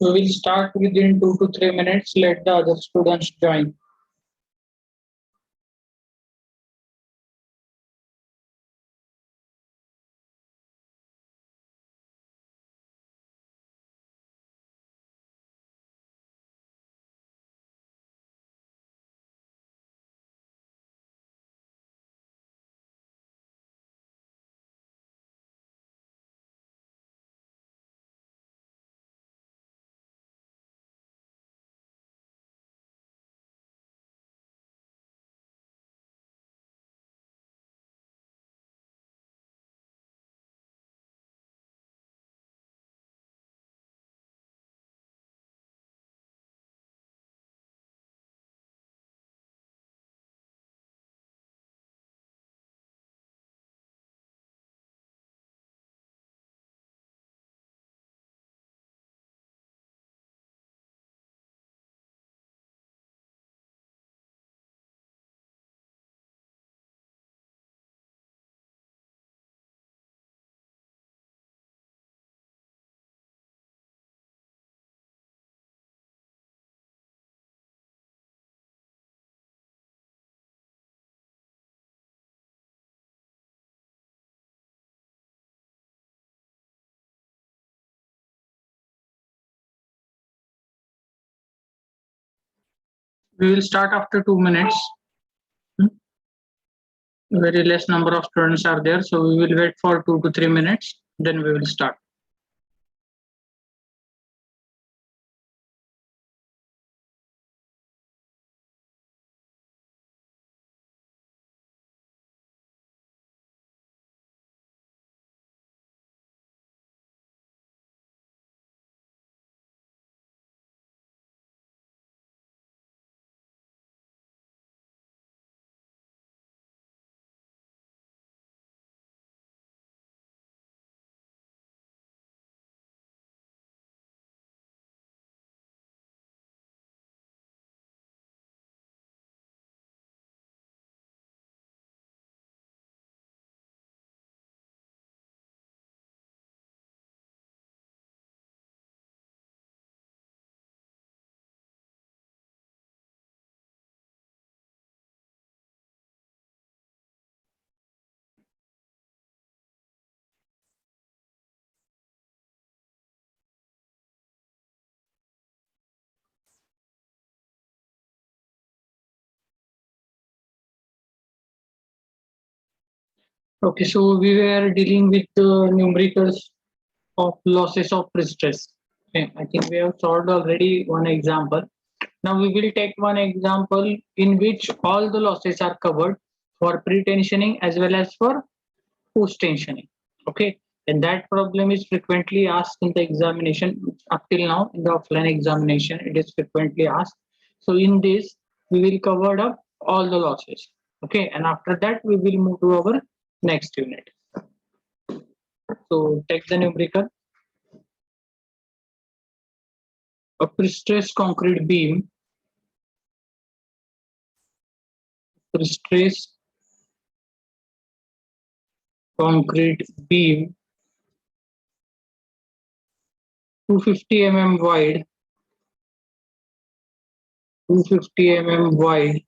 We will start within 2 to 3 minutes. Let the other students join. We will start after 2 minutes. Very less number of students are there, so we will wait for 2 to 3 minutes, then we will start. Okay, so we were dealing with the numericals of losses of prestress. Okay, I think we have solved already one example. Now we will take one example in which all the losses are covered for pre-tensioning as well as for post-tensioning. Okay, and that problem is frequently asked in the examination. Up till now in the offline examination it is frequently asked. So in this we will cover up all the losses. Okay, and after that we will move to our next unit. So take the numerical. A prestressed concrete beam, prestressed concrete beam, 250 mm wide, 250 mm wide,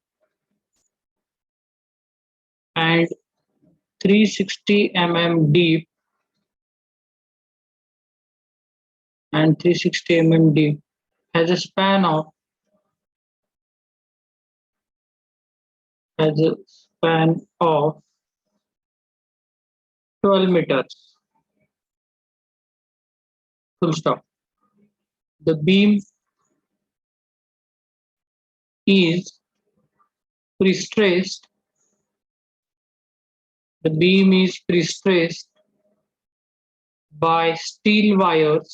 and 360 mm deep, and 360 mm deep, has a span of 12 meters. Full stop. The beam is prestressed. The beam is prestressed by steel wires.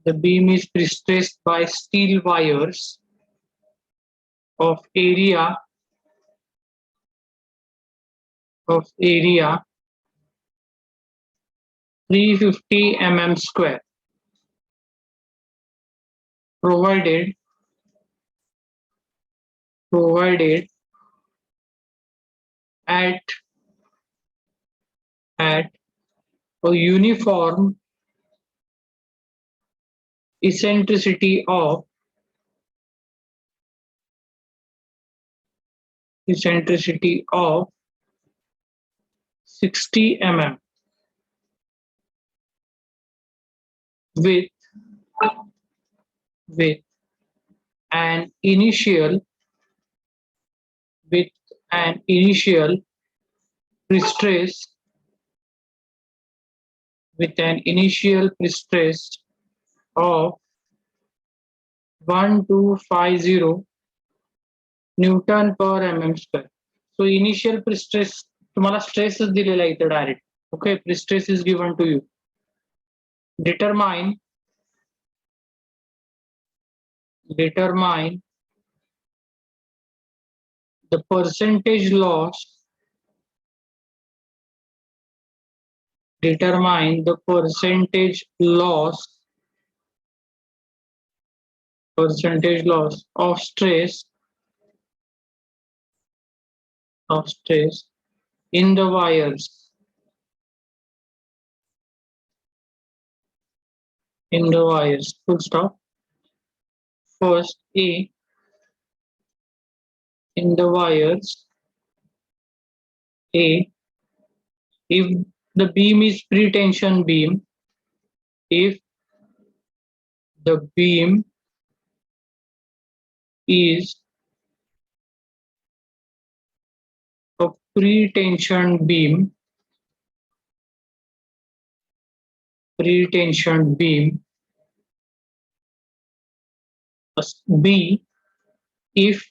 The beam is prestressed by steel wires of area 350 mm square, provided at a uniform eccentricity of 60 mm with with an initial with an initial prestress of 1250 Newton per mm square. So initial prestress तुम्हाला स्ट्रेसच दिलेला आहे इथे direct. Okay, prestress is given to you. Determine the percentage loss. Determine the percentage loss of stress in the wires. Full stop. First, A, in the wires. A, if the beam is pre-tension beam, if the beam is a pre-tension beam, B, if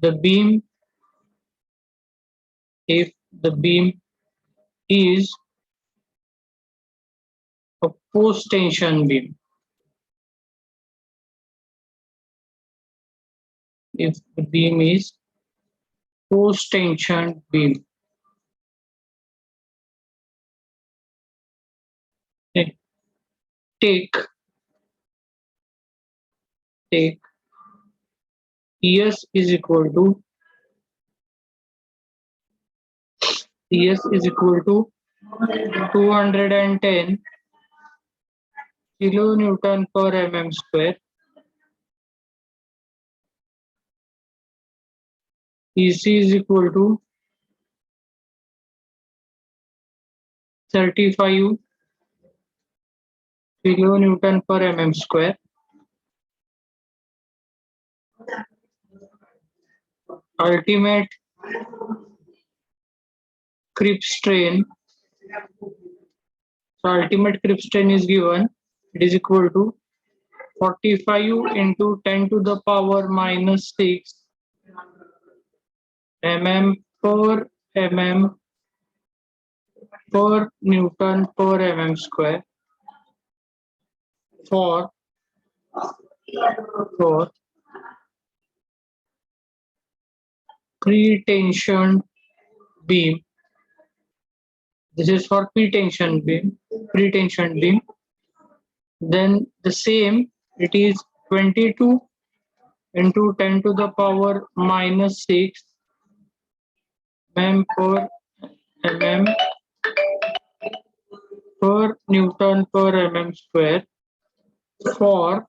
the beam is a post-tension beam, if the beam is post-tension beam. Okay. Take ES is equal to 210 kilonewton per mm square. EC is equal to 35 kilonewton per mm square. Ultimate creep strain. So ultimate creep strain is given. It is equal to 45 into 10 to the power minus 6 mm per Newton per mm square for pre-tension beam. This is for pre-tension beam. Then the same, it is 22 into 10 to the power minus 6 mm per Newton per mm square for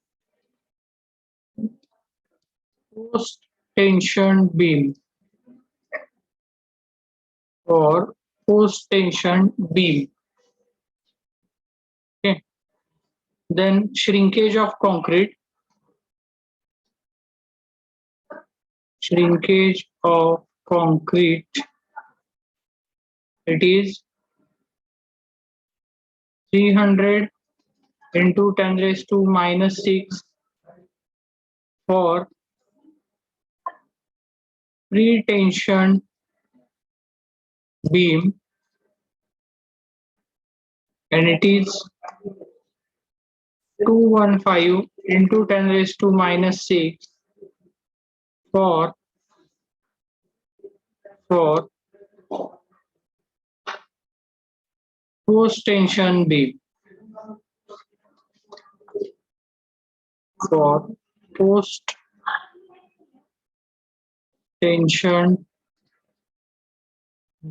post-tension beam. Okay. Then shrinkage of concrete. It is 300 into 10 raised to minus 6 for pre-tension beam, and it is 215 into 10 raised to minus 6 for post-tension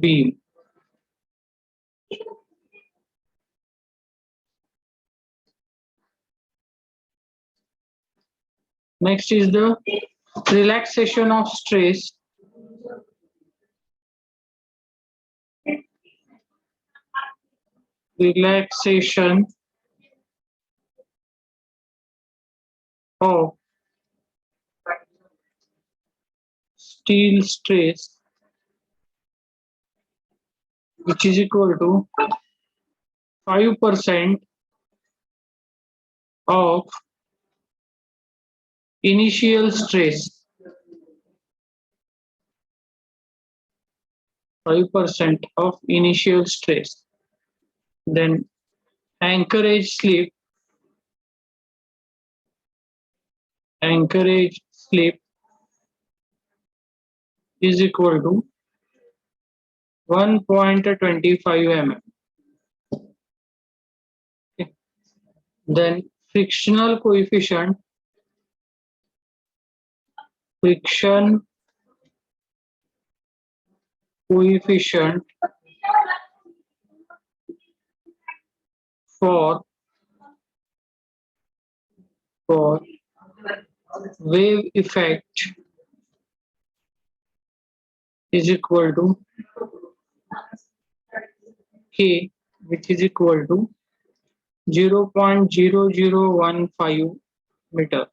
beam. Next is the relaxation of stress. Relaxation of steel stress, which is equal to 5% of initial stress. 5% of initial stress. Then anchorage slip. Anchorage slip is equal to 1.25 mm. Okay. Then frictional coefficient. Friction coefficient for wave effect is equal to K, which is equal to 0.0015 meter.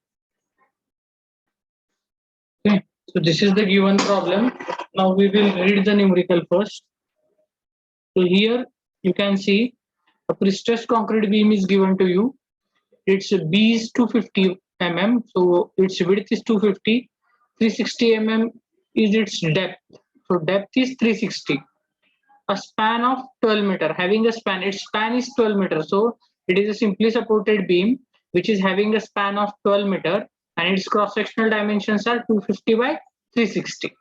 Okay, so this is the given problem. Now we will read the numerical first. So here you can see a prestressed concrete beam is given to you. Its B is 250 mm, so its width is 250. 360 mm is its depth. So depth is 360. A span of 12 meter, having a span, its span is 12 meter. So it is a simply supported beam which is having a span of 12 meter and its cross-sectional dimensions are 250 by 360.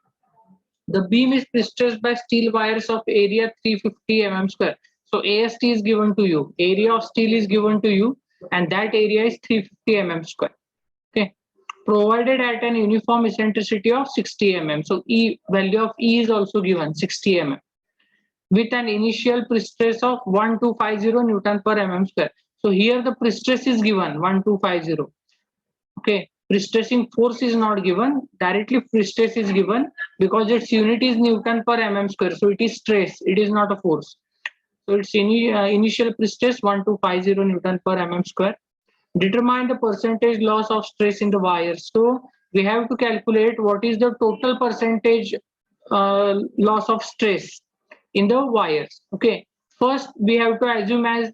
The beam is prestressed by steel wires of area 350 mm square. So AST is given to you, area of steel is given to you, and that area is 350 mm square. Okay, provided at an uniform eccentricity of 60 mm. So E value of E is also given 60 mm with an initial prestress of 1250 Newton per mm square. So here the prestress is given 1250. Okay, prestressing force is not given, directly prestress is given because its unit is Newton per mm square. So it is stress, it is not a force. So its initial prestress 1250 Newton per mm square. Determine the percentage loss of stress in the wires. So we have to calculate what is the total percentage loss of stress in the wires. Okay, first we have to assume as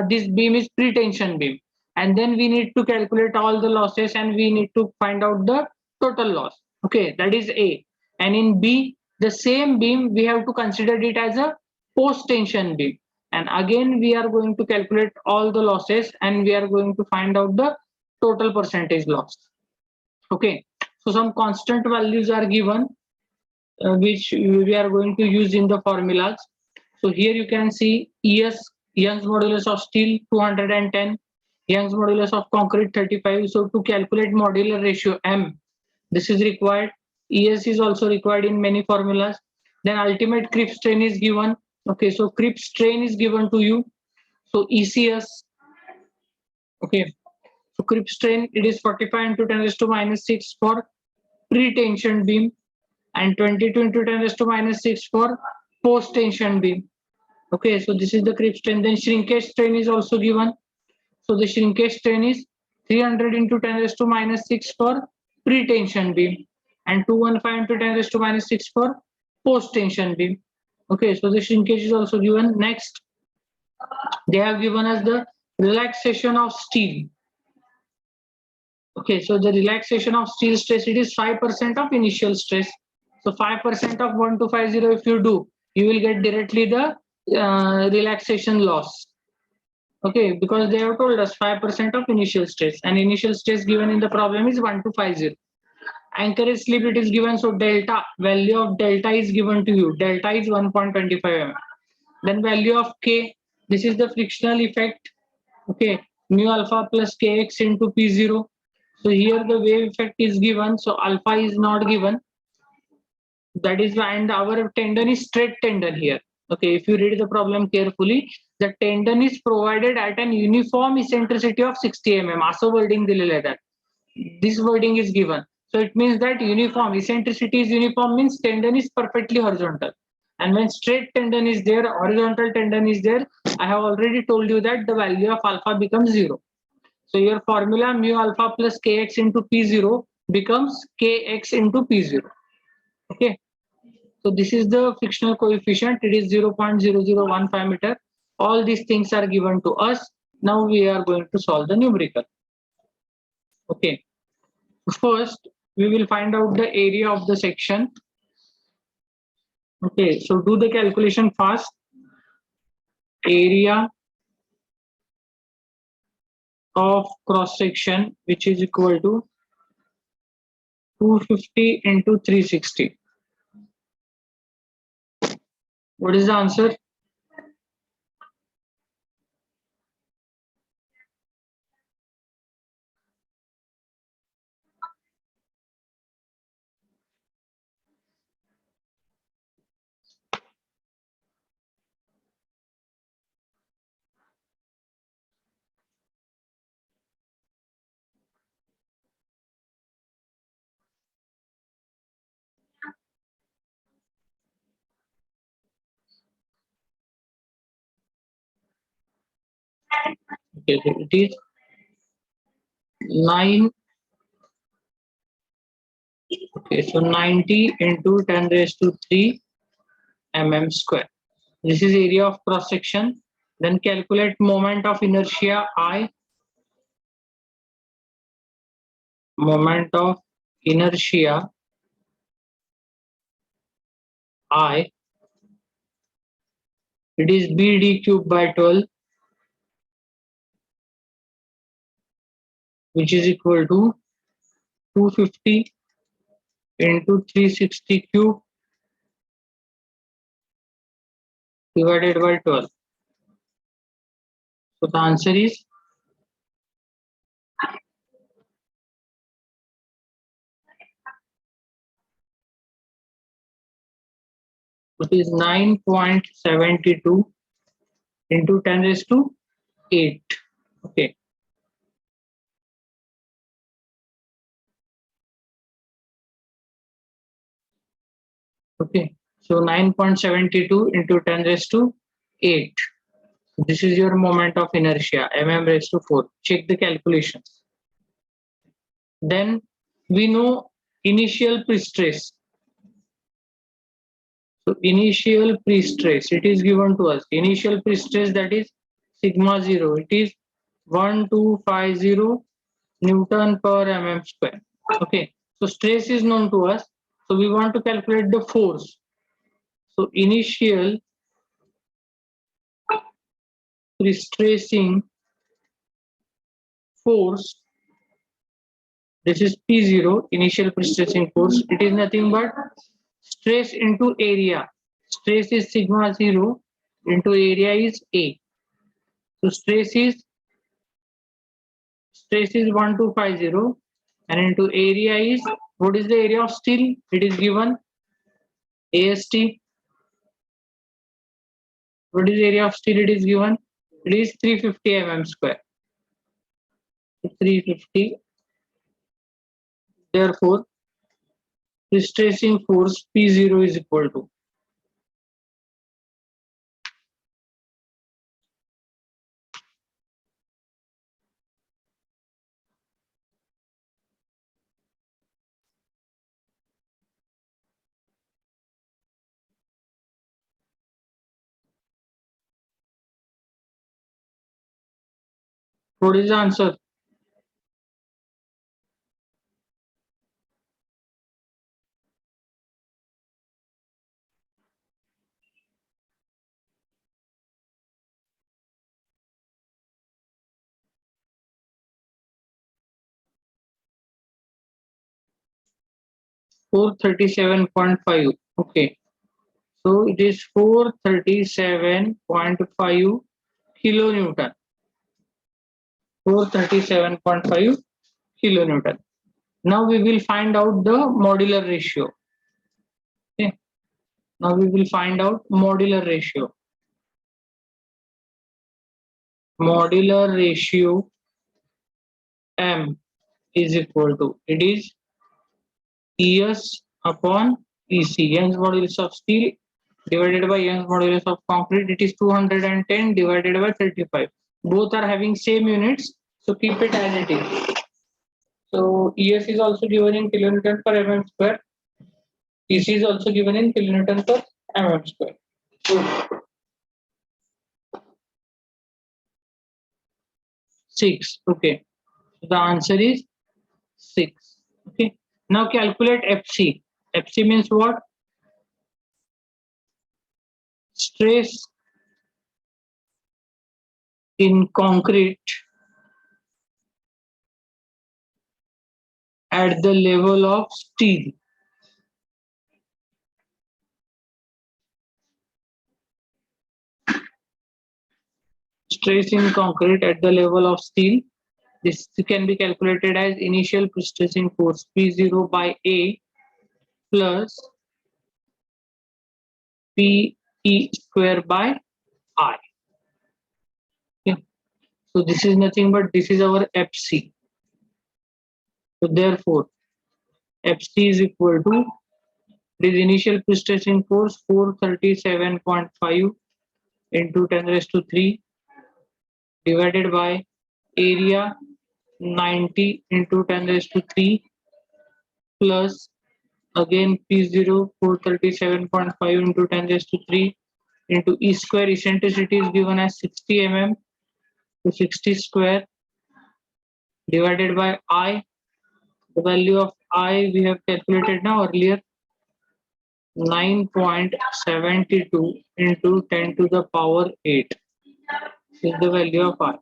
this beam is pre-tension beam, and then we need to calculate all the losses and we need to find out the total loss. Okay, that is A. And in B, the same beam we have to consider it as a post-tension beam, and again we are going to calculate all the losses and we are going to find out the total percentage loss. Okay, so some constant values are given which we are going to use in the formulas. So here you can see ES, Young's modulus of steel 210, Young's modulus of concrete 35. So to calculate modular ratio M, this is required. ES is also required in many formulas. Then ultimate creep strain is given. Okay, so creep strain is given to you. So ECS, okay, so creep strain, it is 45 into 10 raised to minus 6 for pre-tension beam and 22 into 10 raised to minus 6 for post-tension beam. Okay, so this is the creep strain. Then shrinkage strain is also given. So the shrinkage strain is 300 into 10 raised to minus 6 for pre-tension beam and 215 into 10 raised to minus 6 for post-tension beam. Okay, so the shrinkage is also given. Next, they have given us the relaxation of steel. Okay, so the relaxation of steel stress, it is 5% of initial stress. So 5% of 1250 if you do, you will get directly the relaxation loss. Okay, because they have told us 5% of initial stress, and initial stress given in the problem is 1250. Anchorage slip it is given, so delta, value of delta is given to you. Delta is 1.25 mm. Then value of K, this is the frictional effect. Okay, mu alpha plus Kx into P0. So here the wave effect is given, so alpha is not given. That is why, and our tendon is straight tendon here. Okay, if you read the problem carefully, the tendon is provided at an uniform eccentricity of 60 mm. असं wording दिलेलं आहे त्यात. this wording is given. So it means that uniform eccentricity is uniform means tendon is perfectly horizontal. And when straight tendon is there, horizontal tendon is there, I have already told you that the value of alpha becomes 0. So your formula mu alpha plus kx into p0 becomes kx into p0. Okay. So this is the frictional coefficient. It is 0.0015 meter. All these things are given to us. Now we are going to solve the numerical. Okay. First, we will find out the area of the section. Okay. So do the calculation fast. Area of cross section, which is equal to 250 into 360. What is the answer? Okay, so it is 9. Okay, so 90 into 10 raised to 3 mm square. This is area of cross section. Then calculate moment of inertia I. Moment of inertia I. It is BD cube by 12, which is equal to 250 into 360 cube divided by 12. So the answer is it is 9.72 into 10 raised to 8. Okay. Okay. So 9.72 into 10 raised to 8. This is your moment of inertia, mm raised to 4. Check the calculations. Then we know initial prestress. So initial prestress, it is given to us. Initial prestress, that is sigma 0. It is 1250 Newton per mm square. Okay. So stress is known to us. So we want to calculate the force. So initial prestressing force, this is P0, initial prestressing force. It is nothing but stress into area. Stress is sigma 0 into area is A. So stress is 1250 and into area is, what is the area of steel? It is given AST. What is the area of steel? It is given. It is 350 mm square. 350. Therefore, prestressing force P0 is equal to, what is the answer? Four 37.5. Okay. So it is 437.5 kilonewton. 437.5 kilonewton. Now we will find out the modular ratio. Okay. Now we will find out modular ratio. Modular ratio M is equal to, it is ES upon EC, Young's modulus of steel divided by Young's modulus of concrete. It is 210 divided by 35. Both are having same units, so keep it as it is. So ES is also given in kilonewton per mm square. EC is also given in kilonewton per mm square. 6. Okay. So the answer is 6. Okay. Now calculate FC. FC means what? Stress in concrete at the level of steel. Stress in concrete at the level of steel. This can be calculated as initial prestressing force P0 by A plus PE square by I. Okay. So this is nothing but this is our FC. So therefore, FC is equal to this initial prestressing force 437.5 into 10 raised to 3 divided by area 90 into 10 raised to 3 plus again P0 437.5 into 10 raised to 3 into E square. Eccentricity is given as 60 mm, to 60 square divided by I. The value of I we have calculated now earlier, 9.72 into 10 to the power 8 is the value of I.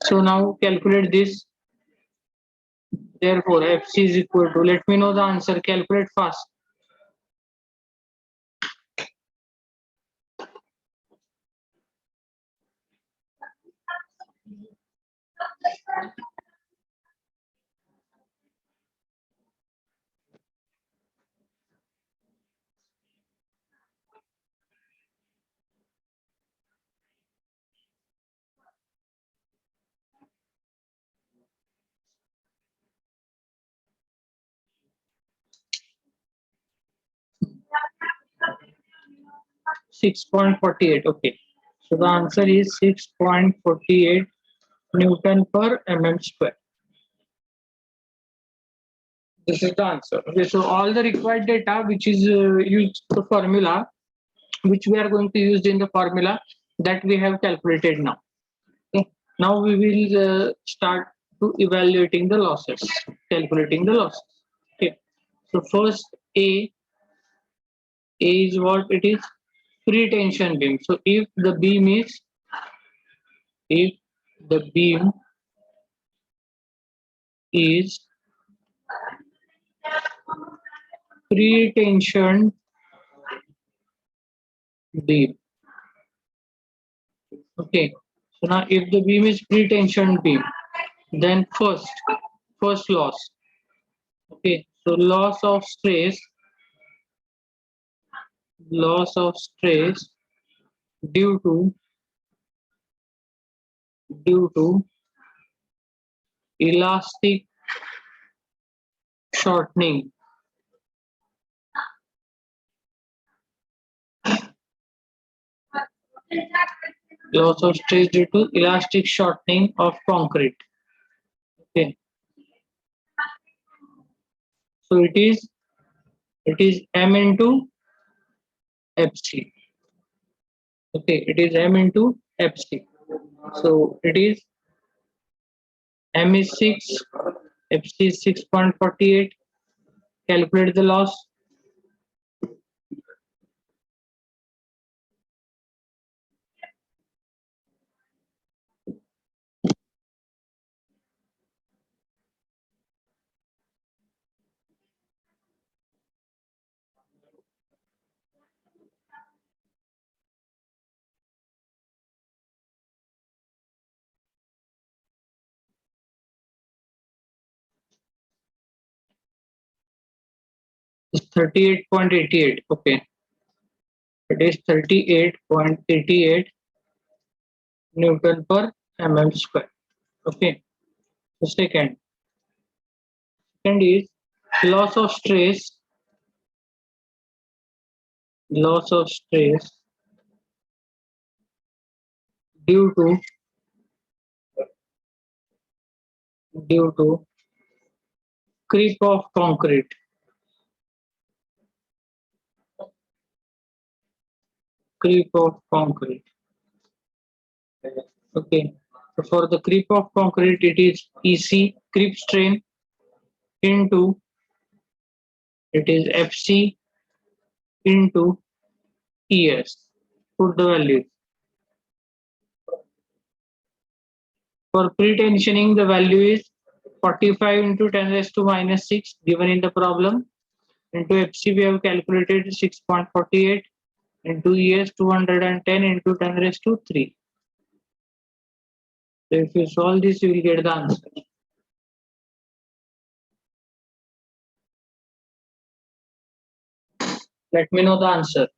So now calculate this. Therefore, FC is equal to, let me know the answer, calculate fast. Six 6.48. Okay. So the answer is 6.48 Newton per mm square. This is the answer. Okay, so all the required data which is used the formula, which we are going to use in the formula that we have calculated now. Okay. Now we will start to evaluating the losses, calculating the losses. Okay. So first A is what it is? Pre-tension beam. So if the beam is pre-tension beam. Okay. So now if the beam is pre-tension beam, then first loss. Okay. So loss of stress due to elastic shortening. Loss of stress due to elastic shortening of concrete. Okay. So it is M into FC. Okay, it is M into FC. So it is M is 6, FC is 6.48. Calculate the loss. It's 38.88. Okay, it is 38.88 Newton per mm square. Okay. So second is loss of stress. Loss of stress due to creep of concrete. Creep of concrete. Okay. So for the creep of concrete, it is EC creep strain into it is FC into ES. Put the value. For pre-tensioning, the value is 45 into 10 raised to minus 6 given in the problem. Into FC, we have calculated 6.48 into ES 210 into 10 raised to 3. So if you solve this, you will get the answer. Let me know the answer.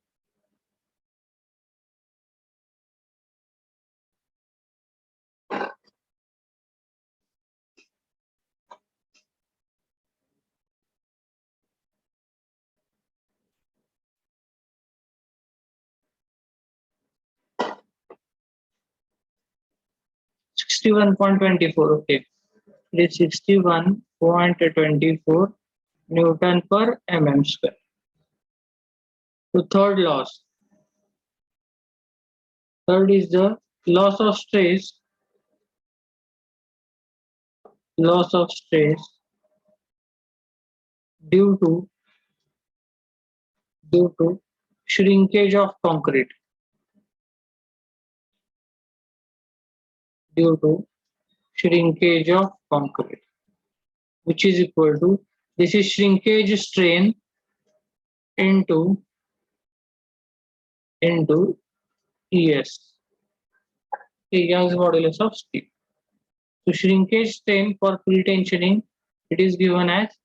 $61.24. Okay. It is 61.24 Newton per mm square. So third loss. Third is the loss of stress. Loss of stress due to shrinkage of concrete. Due to shrinkage of concrete, which is equal to, this is shrinkage strain into ES, Young's modulus of steel. So shrinkage strain for pre-tensioning, it is given as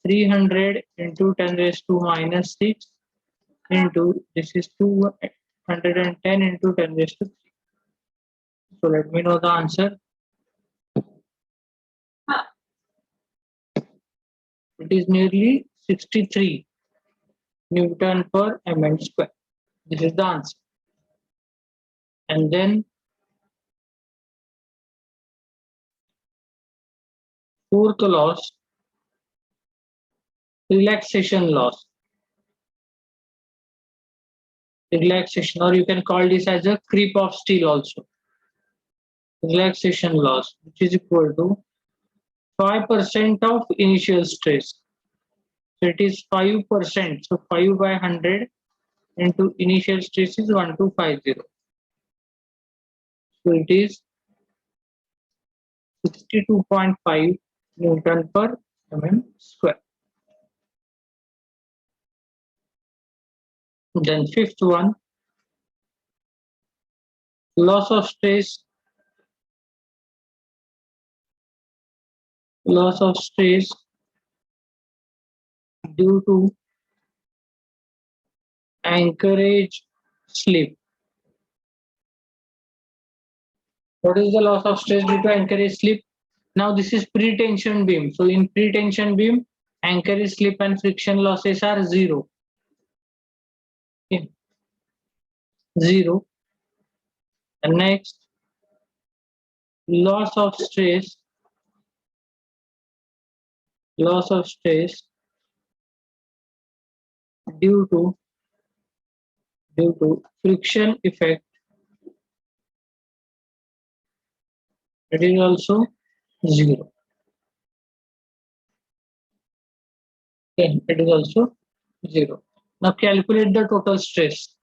300 into 10 raised to minus 6 into, this is 210 into 10 raised to 3. So let me know the answer. It is nearly 63 Newton per mm square. This is the answer. And then fourth loss, relaxation loss. Relaxation, or you can call this as a creep of steel also. Relaxation loss, which is equal to 5% of initial stress. So it is 5%. So 5 by 100 into initial stress is 1250. So it is 62.5 Newton per mm square. Then fifth one, loss of stress due to anchorage slip. What is the loss of stress due to anchorage slip? Now this is pre-tension beam. So in pre-tension beam, anchorage slip and friction losses are zero. Okay. Zero. And next, loss of stress due to friction effect. It is also zero. Okay, it is also zero. Now calculate the total stress.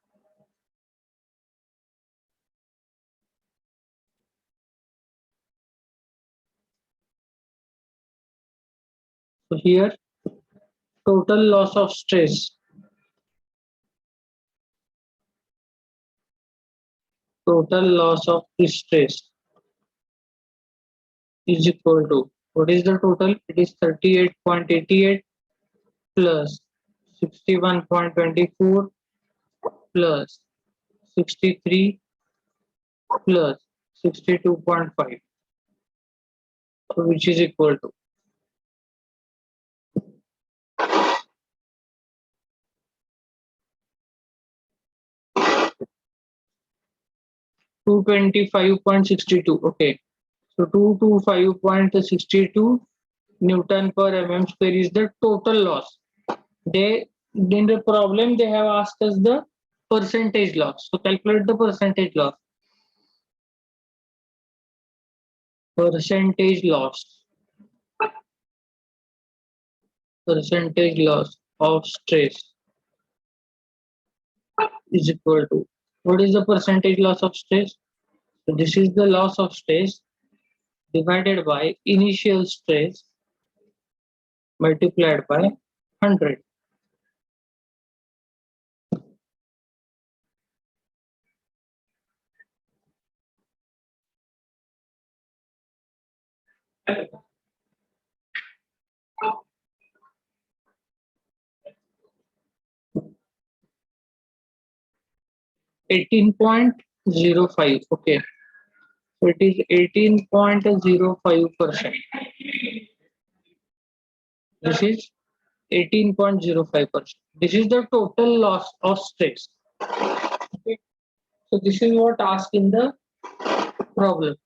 So here, total loss of stress. Total loss of stress is equal to, what is the total? It is 38.88 plus 61.24 plus 63 plus 62.5, which is equal to 225.62. Okay, so 225.62 Newton per mm square is the total loss. They in the problem they have asked us the percentage loss. So calculate the percentage loss. Percentage loss. Percentage loss of stress is equal to, what is the percentage loss of stress? So this is the loss of stress divided by initial stress multiplied by 100. $18.05. Okay, so it is 18.05%. This is 18.05%. This is the total loss of stress. Okay, so this is what asked in the problem.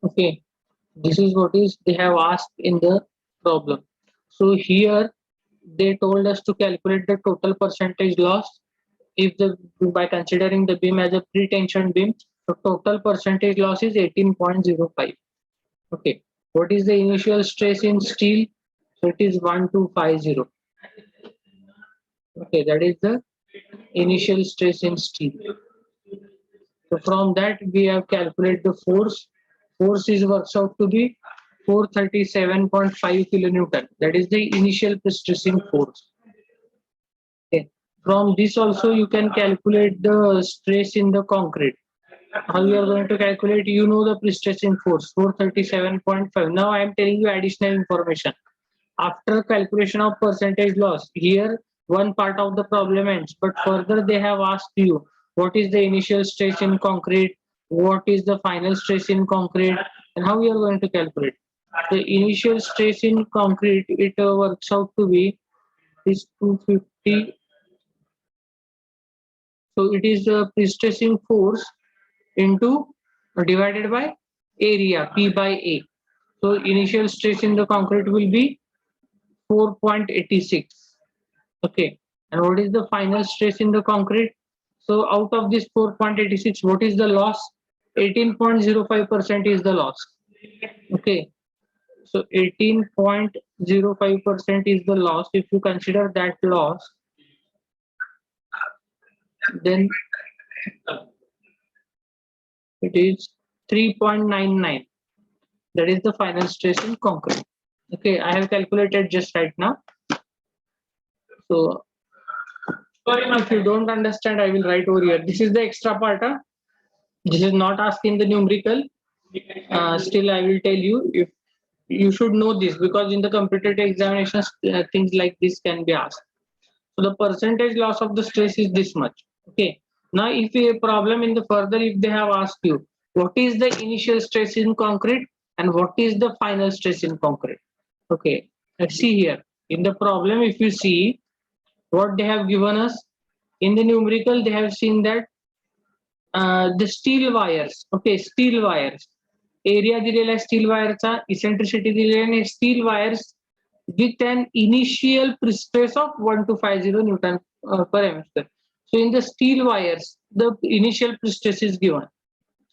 Okay, this is what is they have asked in the problem. So here they told us to calculate the total percentage loss if the by considering the beam as a pre-tension beam. The total percentage loss is 18.05. Okay, what is the initial stress in steel? So it is 1250. Okay, that is the initial stress in steel. So from that we have calculated the force. Force is works out to be 437.5 kilonewton. That is the initial stressing force. Okay. From this also you can calculate the stress in the concrete. How you are going to calculate? You know the pre-stressing force 437.5. Now I am telling you additional information. After calculation of percentage loss, here one part of the problem ends, but further they have asked you what is the initial stress in concrete, what is the final stress in concrete, and how you are going to calculate. The initial stress in concrete, it works out to be is 250. So it is the pre-stressing force into divided by area P by A. So initial stress in the concrete will be 4.86. Okay, and what is the final stress in the concrete? So out of this 4.86, what is the loss? 18.05% is the loss. Okay, so 18.05% is the loss. If you consider that loss, then it is 3.99. That is the final stress in concrete. Okay, I have calculated just right now. So if you don't understand, I will write over here. This is the extra part. This is not asking the numerical. Still, I will tell you, if you should know this, because in the competitive examinations, things like this can be asked. So the percentage loss of the stress is this much. Okay. Now, if a problem in the further, if they have asked you, what is the initial stress in concrete and what is the final stress in concrete? Okay. Let's see here. In the problem, if you see what they have given us, in the numerical, they have seen that the steel wires. Okay, steel wires. Area दिलेला आहे steel वायरचा, eccentricity दिलेली आहे, steel wires with an initial prestress of 1250 Newton per mm square. So in the steel wires, the initial prestress is given.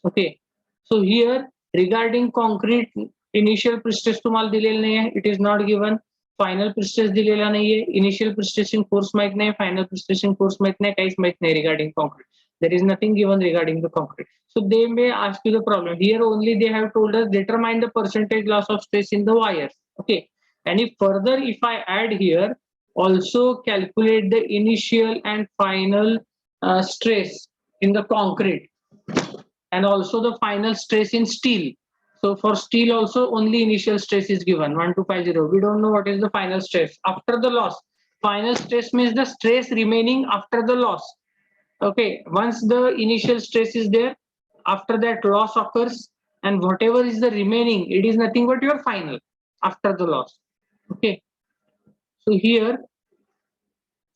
Okay. So here regarding concrete, initial prestress तुम्हाला दिलेला नाही आहे, it is not given. Final prestress दिलेला नाहीये, initial prestressing force माहित नाही, final prestressing force माहित नाही, काहीच माहित नाही regarding concrete. There is nothing given regarding the concrete. So they may ask you the problem. Here only they have told us determine the percentage loss of stress in the wires. Okay. And if further, if I add here, also calculate the initial and final stress in the concrete and also the final stress in steel. So for steel also only initial stress is given 1250. We don't know what is the final stress after the loss. Final stress means the stress remaining after the loss. Okay, once the initial stress is there, after that loss occurs, and whatever is the remaining, it is nothing but your final after the loss. Okay, so here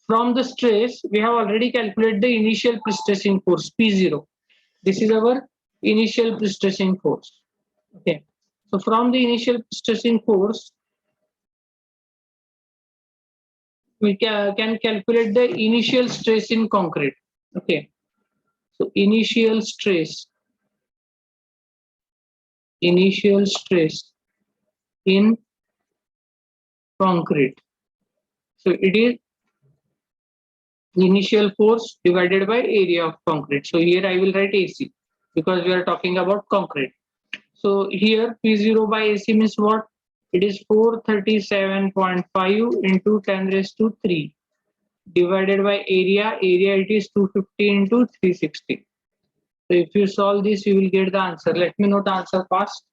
from the stress, we have already calculated the initial prestressing force P0. This is our initial prestressing force. Okay, so from the initial prestressing force, we can calculate the initial stress in concrete. Okay, so initial stress in concrete. So it is initial force divided by area of concrete. So here I will write AC because we are talking about concrete. So here P0 by AC means what? It is 437.5 into 10 raised to 3 divided by area. Area it is 250 into 360. So if you solve this, you will get the answer. Let me know the answer fast.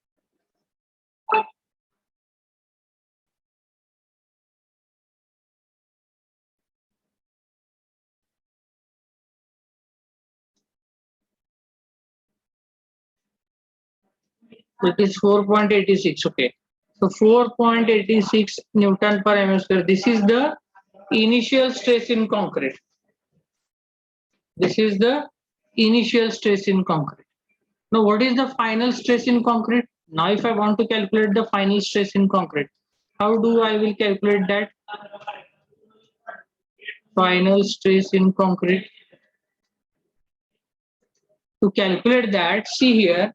It is 4.86. Okay. So 4.86 Newton per mm square. This is the initial stress in concrete. This is the initial stress in concrete. Now, what is the final stress in concrete? Now, if I want to calculate the final stress in concrete, how do I will calculate that? Final stress in concrete. To calculate that, see here,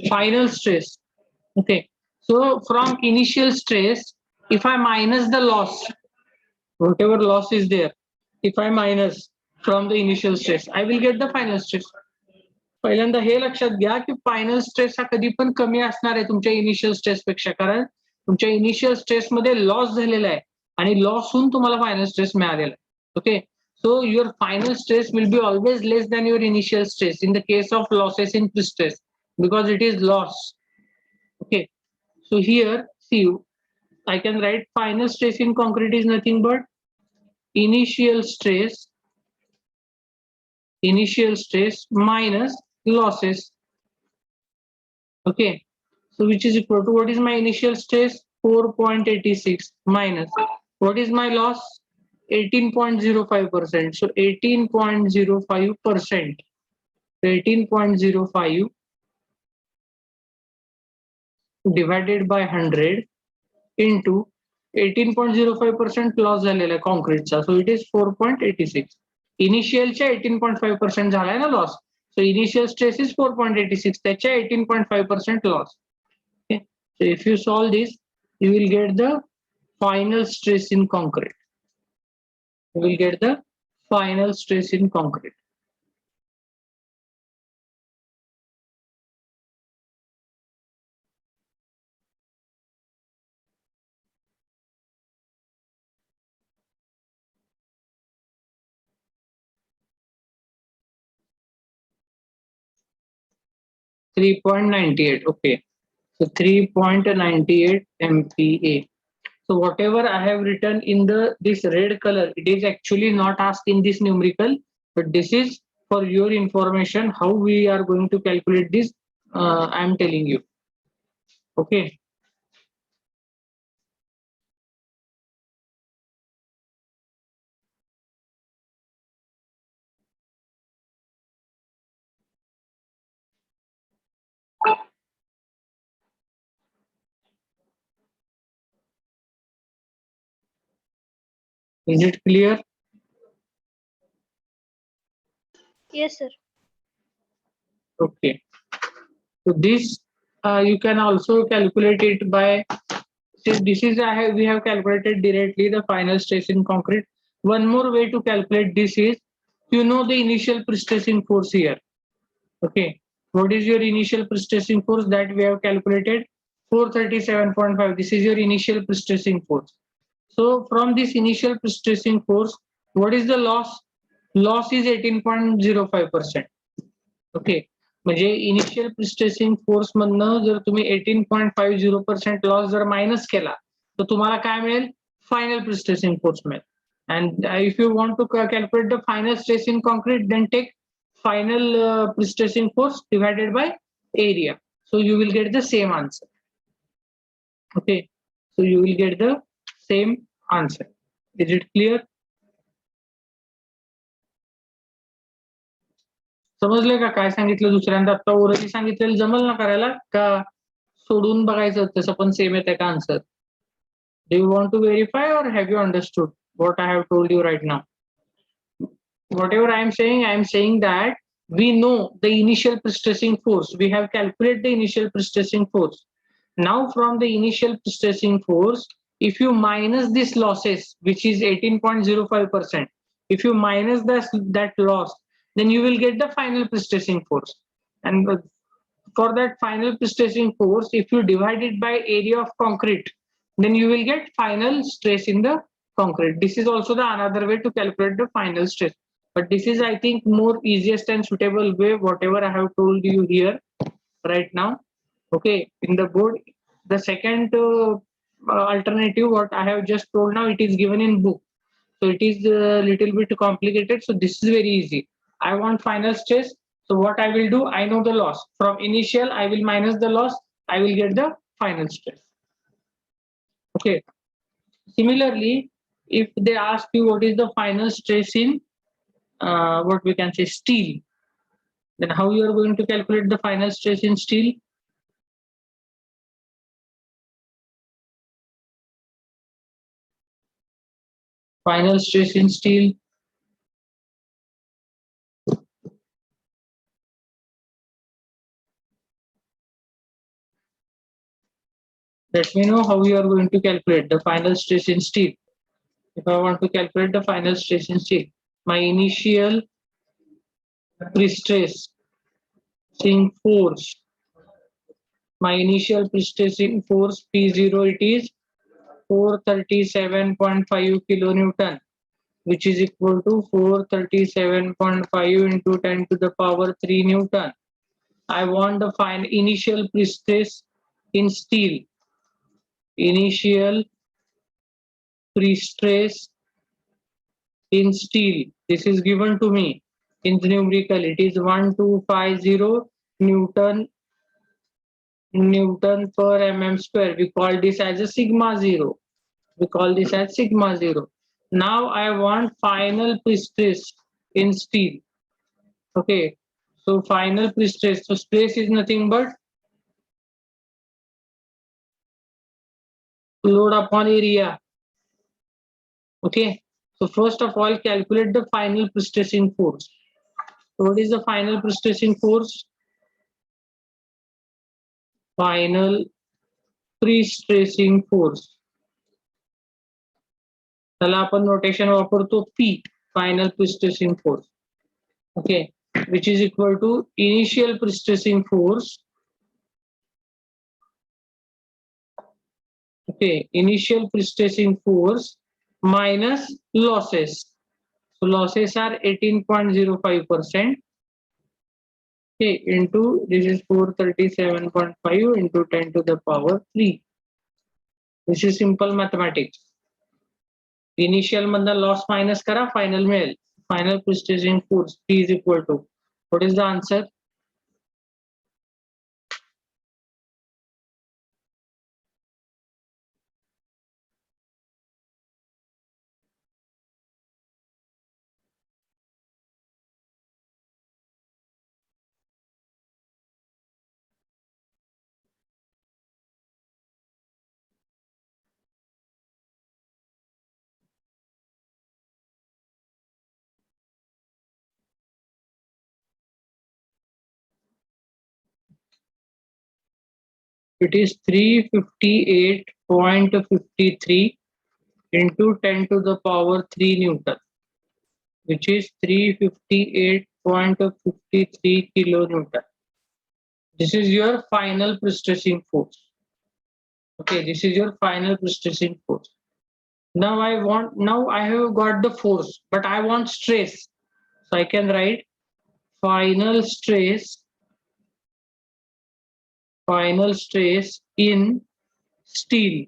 final stress. Okay. So from initial stress, if I minus the loss, whatever loss is there, if I minus from the initial stress, I will get the final stress. पहिल्यांदा हे लक्षात घ्या की final stress हा कधी पण कमी असणार आहे तुमच्या इनिशियल स्ट्रेस पेक्षा, कारण तुमच्या इनिशियल स्ट्रेस मध्ये लॉस झालेला आहे आणि लॉस होऊन तुम्हाला फायनल स्ट्रेस मिळालेला आहे. Okay, so your final stress will be always less than your initial stress in the case of losses in prestress because it is loss. Okay, so here see I can write final stress in concrete is nothing but initial stress minus losses. Okay, so which is equal to, what is my initial stress? 4.86 minus what is my loss? 18.05%. So 18.05%. 18.05 divided by 100 into 18.05% loss झालेला आहे कॉन्क्रीटचा. So it is 4.86. इनिशियलच्या 18.5% झालाय ना loss. So initial stress is 4.86, त्याच्या 18.5% loss. Okay, so if you solve this, you will get the final stress in concrete. You will get the final stress in concrete. .98. Okay, so 3.98 MPa. So whatever I have written in this red color, it is actually not asked in this numerical, but this is for your information how we are going to calculate this. I am telling you. Okay. Is it clear? Yes, sir. Okay. So this you can also calculate it by, since this is we have calculated directly the final stress in concrete. One more way to calculate this is, you know the initial prestressing force here. Okay, what is your initial prestressing force that we have calculated? 437.5. This is your initial prestressing force. So from this initial prestressing force, what is the loss? Loss is 18.05%. Okay, म्हणजे initial prestressing force मधनं जर तुम्ही 18.50% loss जर minus केला तर तुम्हाला काय मिळेल? फायनल प्रिस्ट्रेसिंग फोर्स मिळेल. And if you want to calculate the final stress in concrete, then take final pre-stressing force divided by area. So you will get the same answer. Okay, so you will get the same answer. Is it clear? समजले का काय सांगितलं दुसऱ्यांदा? आता orally सांगितलेलं जमल ना करायला का सोडून बघायचं तसं पण सेम येते का answer? Do you want to verify or have you understood what I have told you right now? Whatever I am saying that we know the initial pre-stressing force. We have calculated the initial pre-stressing force. Now from the initial pre-stressing force, if you minus this losses, which is 18.05%, if you minus that loss, then you will get the final pre-stressing force. And for that final pre-stressing force, if you divide it by area of concrete, then you will get final stress in the concrete. This is also the another way to calculate the final stress. But this is, I think, more easiest and suitable way, whatever I have told you here right now. Okay, in the board, the second alternative, what I have just told now, it is given in book. So it is a little bit complicated. So this is very easy. I want final stress. So what I will do, I know the loss. From initial, I will minus the loss. I will get the final stress. Okay. Similarly, if they ask you what is the final stress in what we can say steel, then how you are going to calculate the final stress in steel? Final stress in steel. Let me know how you are going to calculate the final stress in steel. If I want to calculate the final stress in steel, my initial pre-stressing force, my initial pre-stressing force P0, it is 437.5 kilonewton, which is equal to 437.5 into 10 to the power 3 Newton. I want the final initial pre-stress in steel. Initial pre-stress in steel. This is given to me in the numerical. It is 1250 Newton per mm square. We call this as a sigma 0. We call this as sigma 0. Now I want final pre-stress in steel. Okay. So final pre-stress. So stress is nothing but load upon area. Okay. So first of all, calculate the final pre-stressing force. So what is the final pre-stressing force? Final pre-stressing force. त्याला आपण notation वापरतो P, final pre-stressing force. Okay, which is equal to initial pre-stressing force. Okay, initial pre-stressing force minus losses. So losses are 18.05%. Okay, into this is 437.5 into 10 to the power 3. This is simple mathematics. Initial मधला loss minus करा, final मिळेल. Final pre-stressing force P is equal to. What is the answer? It is 358.53 into 10 to the power 3 Newton, which is 358.53 kilonewton. This is your final pre-stressing force. Okay, this is your final pre-stressing force. Now I have got the force, but I want stress. So I can write final stress in steel.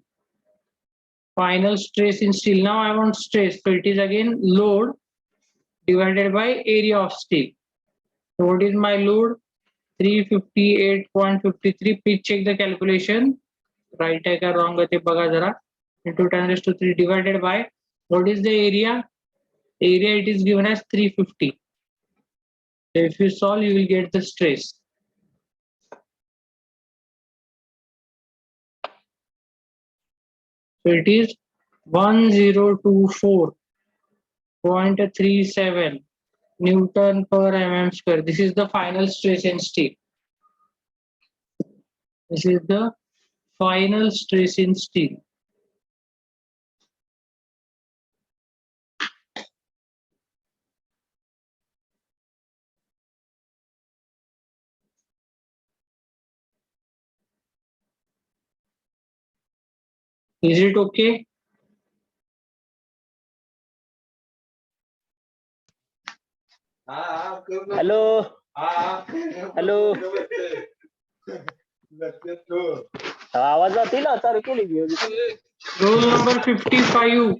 final stress in steel. Now I want stress, so it is again load divided by area of steel. So what is my load? 358.53. Please check the calculation. Right है का wrong है ते बघा जरा. Into 10⁻³ divided by what is the area? Area it is given as 350. So if you solve, you will get the stress. So it is 1024.37 Newton per mm square. This is the final stress in steel. This is the final stress in steel. Is it okay? Hello. Hello. आवाज जाते ना चालू केली Roll number 55.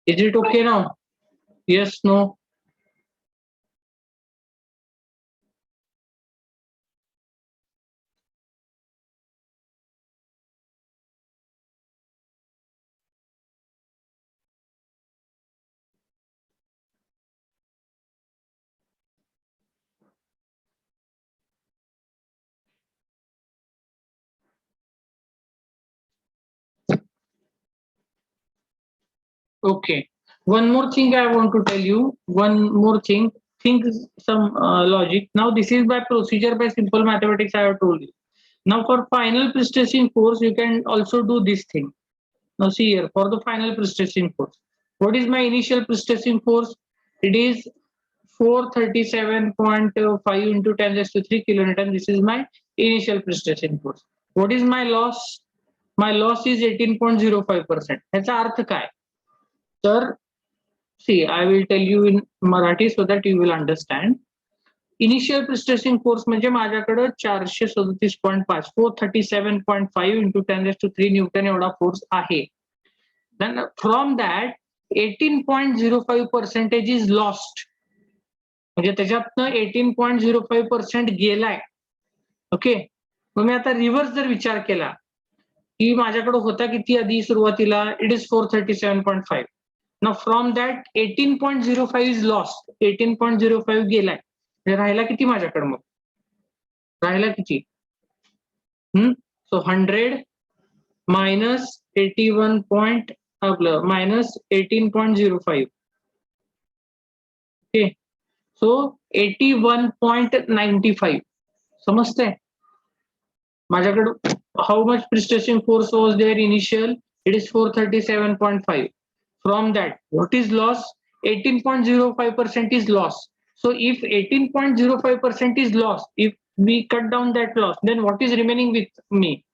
Is it okay now? Yes, no? Okay. One more thing I want to tell you. One more thing. Think some logic. Now this is by procedure, by simple mathematics I have told you. Now for final pre-stressing force, you can also do this thing. Now see here, for the final pre-stressing force. What is my initial pre-stressing force? It is 437.5 into 10⁻³ kilonewton. This is my initial pre-stressing force. What is my loss? My loss is 18.05%. ह्याचा अर्थ काय? तर see, I will tell you in Marathi so that you will understand. Initial pre-stressing force म्हणजे माझ्याकडे 437.5 437.5 into 10⁻³ Newton एवढा force आहे. Then from that 18.05% is lost. म्हणजे त्याच्यातनं 18.05% गेलाय. ओके, मग मी आता रिव्हर्स जर विचार केला की माझ्याकडे होता किती आधी सुरुवातीला, it is 437.5. Now from that 18.05 is lost. 18.05 गेलाय. राहिला किती माझ्याकडे मग? राहिला किती? सो 100 minus 81 point minus 18.05. Okay, so 81.95. समजतंय? माझ्याकडे how much pre-stressing force was there initial? It is 437.5. From that, what is loss? 18.05% is loss. So if 18.05% is loss, if we cut down that loss, then what is remaining with me?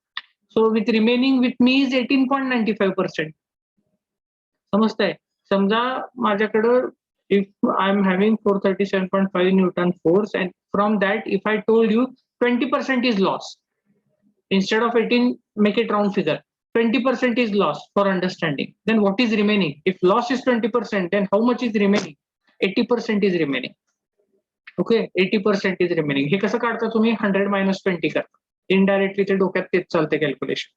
So with remaining with me is 18.95%. समजतंय? समजा माझ्याकडं if I'm having 437.5 Newton force, and from that if I told you 20% is loss, instead of 18 make it round figure, 20% is loss for understanding. Then what is remaining? If loss is 20%, then how much is remaining? 80% is remaining. Okay, 80% is remaining. हे कसं काढता तुम्ही? 100 minus 20 करता. Indirectly ते डोक्यात तेच चालते calculation.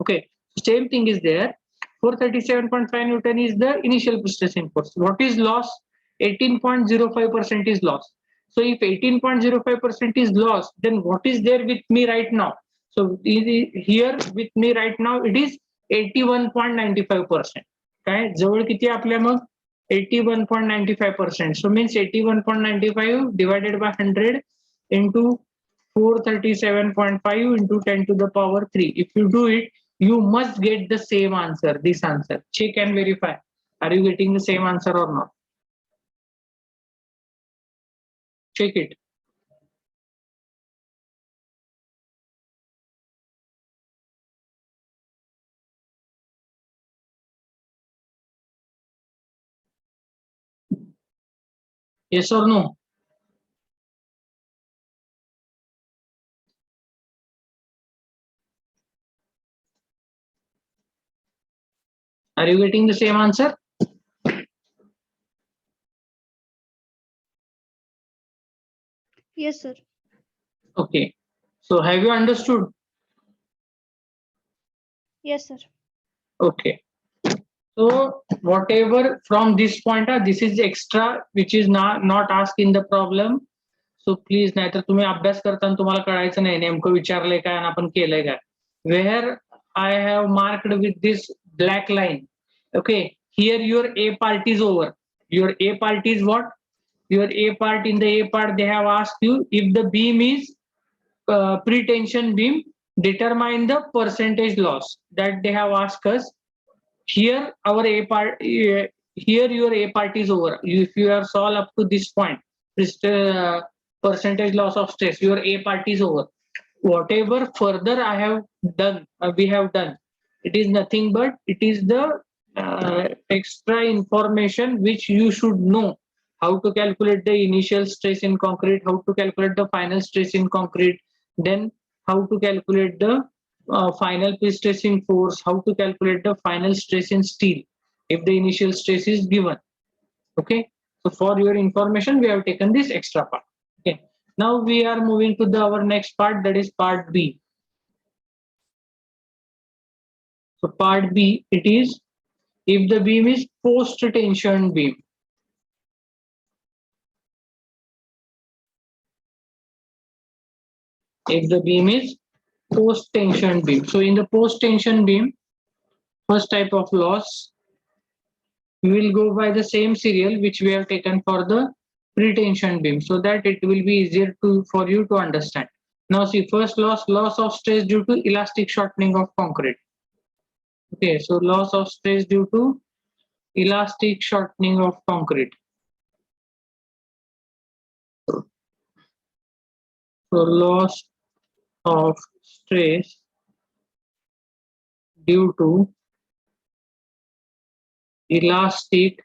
Okay, same thing is there. 437.5 Newton is the initial pre-stressing force. What is loss? 18.05% is loss. So if 18.05% is loss, then what is there with me right now? So here with me right now it is 81.95%. काय जवळ किती आपल्या मग? 81.95%. So means 81.95 divided by 100 into 437.5 into 10 to the power 3. If you do it, you must get the same answer, this answer. Check and verify. Are you getting the same answer or not? Check it. Yes or no? Are you getting the same answer? Yes, sir. Okay. So have you understood? Yes, sir. Okay. So whatever from this point, this is extra, which is not asked in the problem. So please, नाहीतर तुम्ही अभ्यास करताना तुम्हाला कळायचं नाही नेमकं विचारलंय काय आणि आपण केलंय काय. Where I have marked with this black line. Okay, here your A part is over. Your A part is what? Your A part, in the A part they have asked you if the beam is pre-tension beam, determine the percentage loss, that they have asked us. Here our A part, here your A part is over. If you have solved up to this point, this percentage loss of stress, your A part is over. Whatever further I have done, we have done, it is nothing but it is the extra information which you should know: how to calculate the initial stress in concrete, how to calculate the final stress in concrete, then how to calculate the final pre-stressing force, how to calculate the final stress in steel if the initial stress is given. Okay, so for your information we have taken this extra part. Okay, now we are moving to our next part, that is part B. So part B, it is if the beam is post tension beam. If the beam is post tension beam. So in the post tension beam, first type of loss, we will go by the same serial which we have taken for the pre-tension beam, so that it will be easier for you to understand. Now see, first loss of stress due to elastic shortening of concrete. Okay, so loss of stress due to elastic shortening of concrete. So loss of stress due to elastic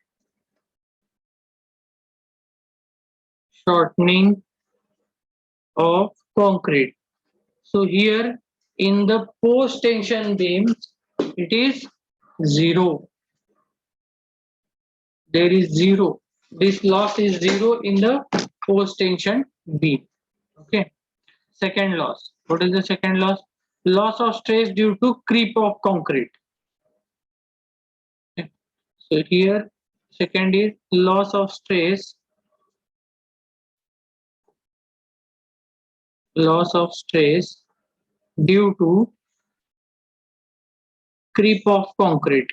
shortening of concrete. So here in the post tension beam, it is 0. There is 0. This loss is 0 in the post tension beam. Okay. Second loss. What is the second loss? Loss of stress due to creep of concrete. Okay. So here second is loss of stress due to creep of concrete.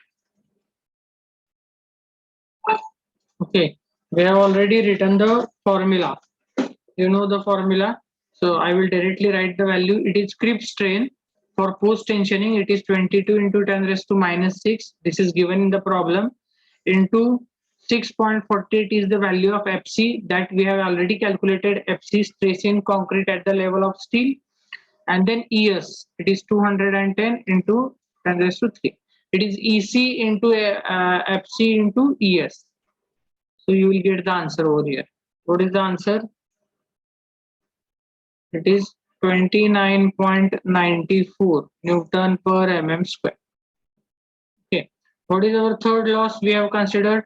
Okay, we have already written the formula. You know the formula. So I will directly write the value. It is creep strain for post tensioning. It is 22 into 10 raised to minus 6. This is given in the problem. Into 6.48 is the value of FC that we have already calculated. FC stress in concrete at the level of steel. And then ES, it is 210 into 10 raised to 3. It is EC into FC into ES. So you will get the answer over here. What is the answer? It is 29.94 Newton per mm square. Okay. What is our third loss we have considered?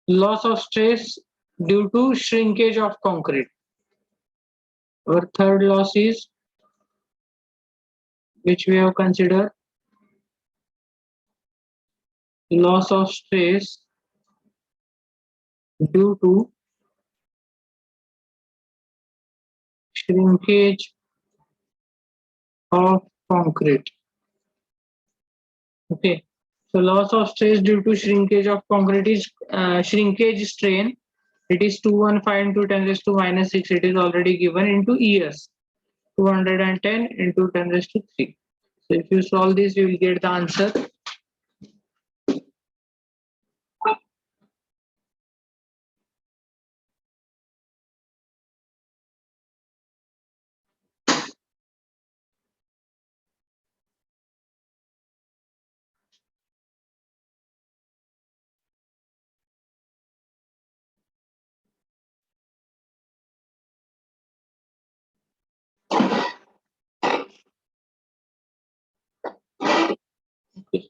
Loss of stress due to shrinkage of concrete. Our third loss is, which we have considered, loss of stress due to shrinkage of concrete. Okay, so loss of stress due to shrinkage of concrete is shrinkage strain. It is 215 into 10 raised to minus 6. It is already given into ES. 210 into 10 raised to 3. So if you solve this, you will get the answer.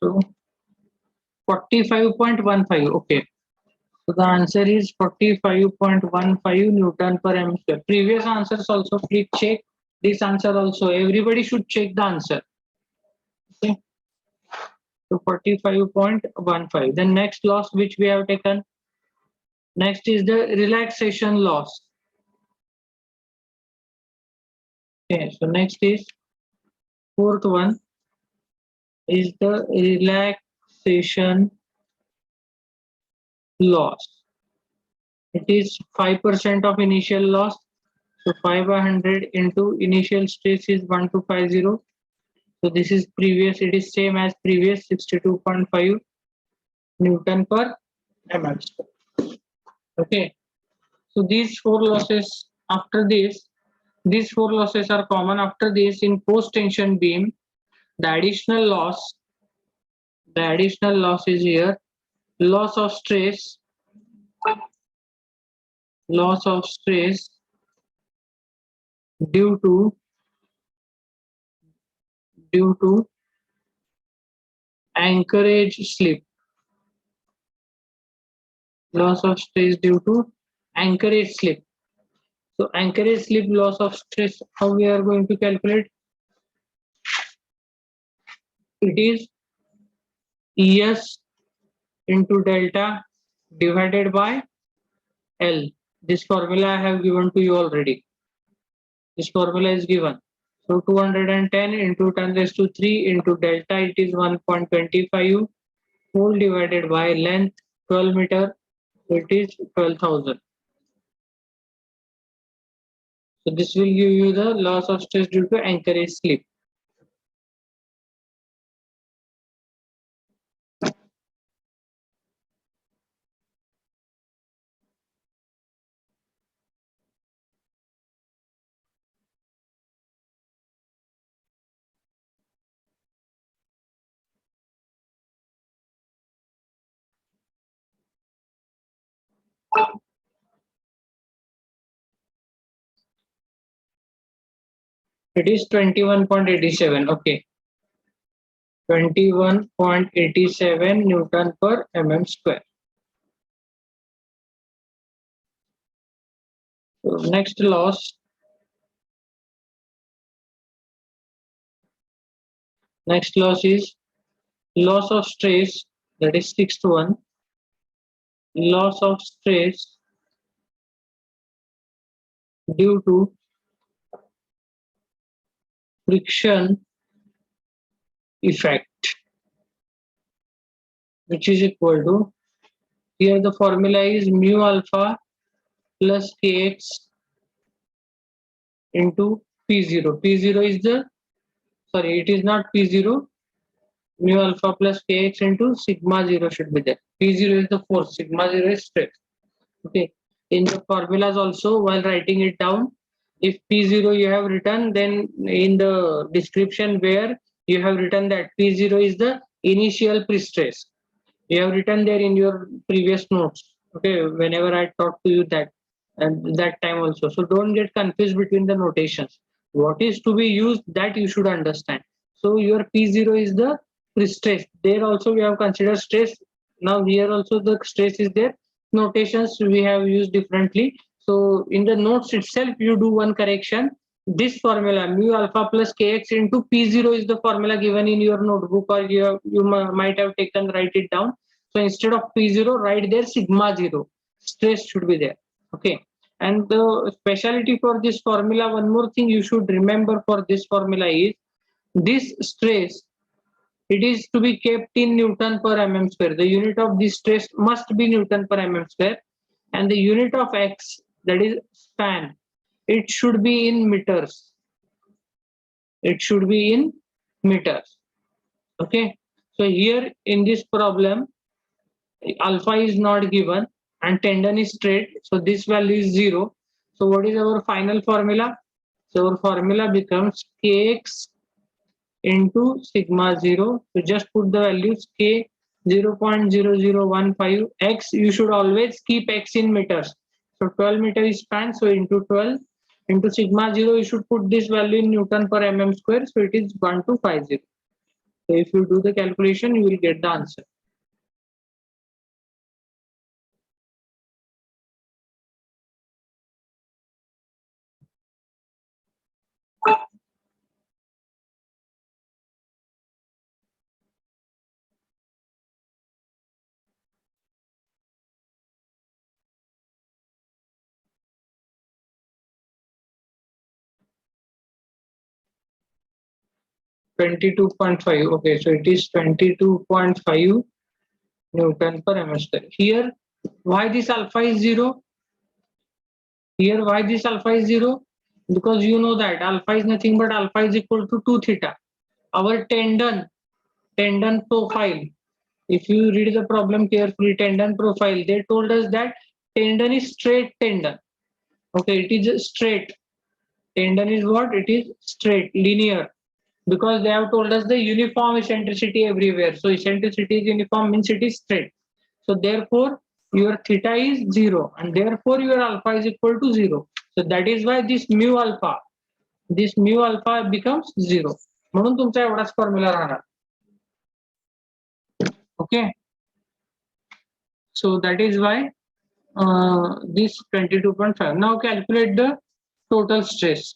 So 45.15. Okay. So the answer is 45.15 Newton per m square. Previous answers also, please check this answer also. Everybody should check the answer. Okay. So 45.15. The next loss which we have taken. Next is the relaxation loss. Okay. So next is fourth one is the relaxation loss. It is 5% of initial loss. So 500 into initial stress is 1250. So this is previous, it is same as previous 62.5 Newton per mm square. Okay. So these four losses after this, these four losses are common. After this, in post-tension beam, the additional loss is here, loss of stress due to anchorage slip. Loss of stress due to anchorage slip. So anchorage slip loss of stress, how we are going to calculate? It is ES into delta divided by L. This formula I have given to you already. This formula is given. So 210 into 10 raised to 3 into delta, it is 1.25 whole divided by length 12 meter, it is 12,000. So this will give you the loss of stress due to anchorage slip. It is 21.87. Okay. 21.87 Newton per mm square. So next loss. Next loss is loss of stress, that is sixth one. Loss of stress due to friction effect, which is equal to, here the formula is mu alpha plus kx into P0. P0 is the, sorry, it is not P0. Mu alpha plus kx into sigma 0 should be there. P0 is the force, sigma 0 is stress. Okay. In the formulas also, while writing it down, if P0 you have written, then in the description where you have written that P0 is the initial pre-stress, you have written there in your previous notes. Okay, whenever I talk to you that and that time also. So don't get confused between the notations. What is to be used, that you should understand. So your P0 is the pre-stress. There also we have considered stress. Now here also the stress is there. Notations we have used differently. So in the notes itself, you do one correction. This formula mu alpha plus kx into P0 is the formula given in your notebook, or you might have taken, write it down. So instead of P0, write there sigma 0. Stress should be there. Okay. And the specialty for this formula, one more thing you should remember for this formula is this stress, it is to be kept in Newton per mm square. The unit of this stress must be Newton per mm square. And the unit of x, that is span, it should be in meters. It should be in meters. Okay. So here in this problem, alpha is not given and tendon is straight, so this value is 0. So what is our final formula? So our formula becomes kx into sigma 0. So just put the values k 0.0015 x. You should always keep x in meters. So 12 meter is span, so into 12 into sigma 0, you should put this value in Newton per mm square. So it is 1250. So if you do the calculation, you will get the answer. Twenty-two point five. Okay, so it is 22.5 Newton per mm square. Here, why this alpha is 0? Here, why this alpha is 0? Because you know that alpha is nothing but alpha is equal to 2 theta. Our tendon profile. If you read the problem carefully, tendon profile, they told us that tendon is straight tendon. Okay, it is straight. Tendon is what? It is straight, linear. Because they have told us the uniform eccentricity everywhere. So eccentricity is uniform means it is straight. So therefore, your theta is 0 and therefore your alpha is equal to 0. So that is why this mu alpha becomes 0. म्हणून तुमचा एवढाच formula राहणार. Okay. So that is why this 22.5. Now calculate the total stress.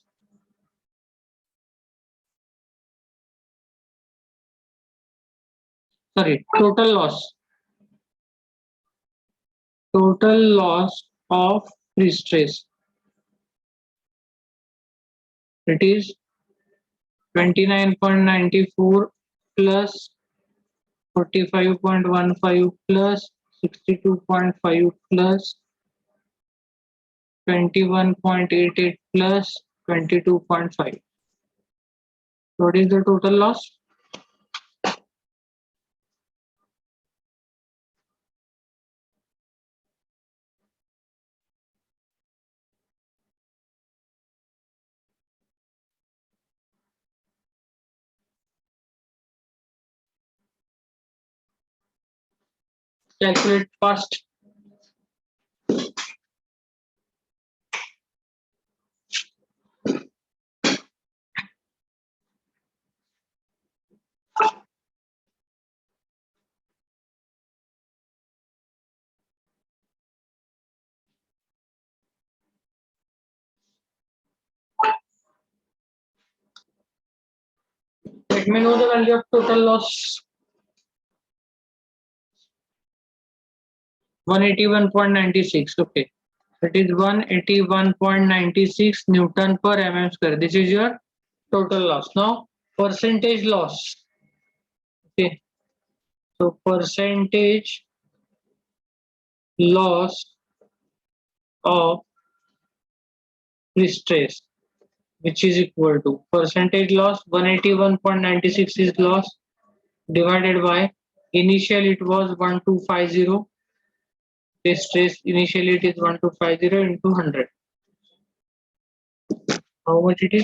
Sorry, total loss. Total loss of prestress. It is 29.94 plus 45.15 plus 62.5 plus 21.88 plus 22.5. What is the total loss? Calculate fast. Let me know the value of total loss. 181.96. Okay. It is 181.96 Newton per mm square. This is your total loss. Now, percentage loss. Okay. So, percentage loss of prestress, which is equal to percentage loss 181.96 is loss divided by initial it was 1250. Stress initially it is 1250 into 100. How much it is?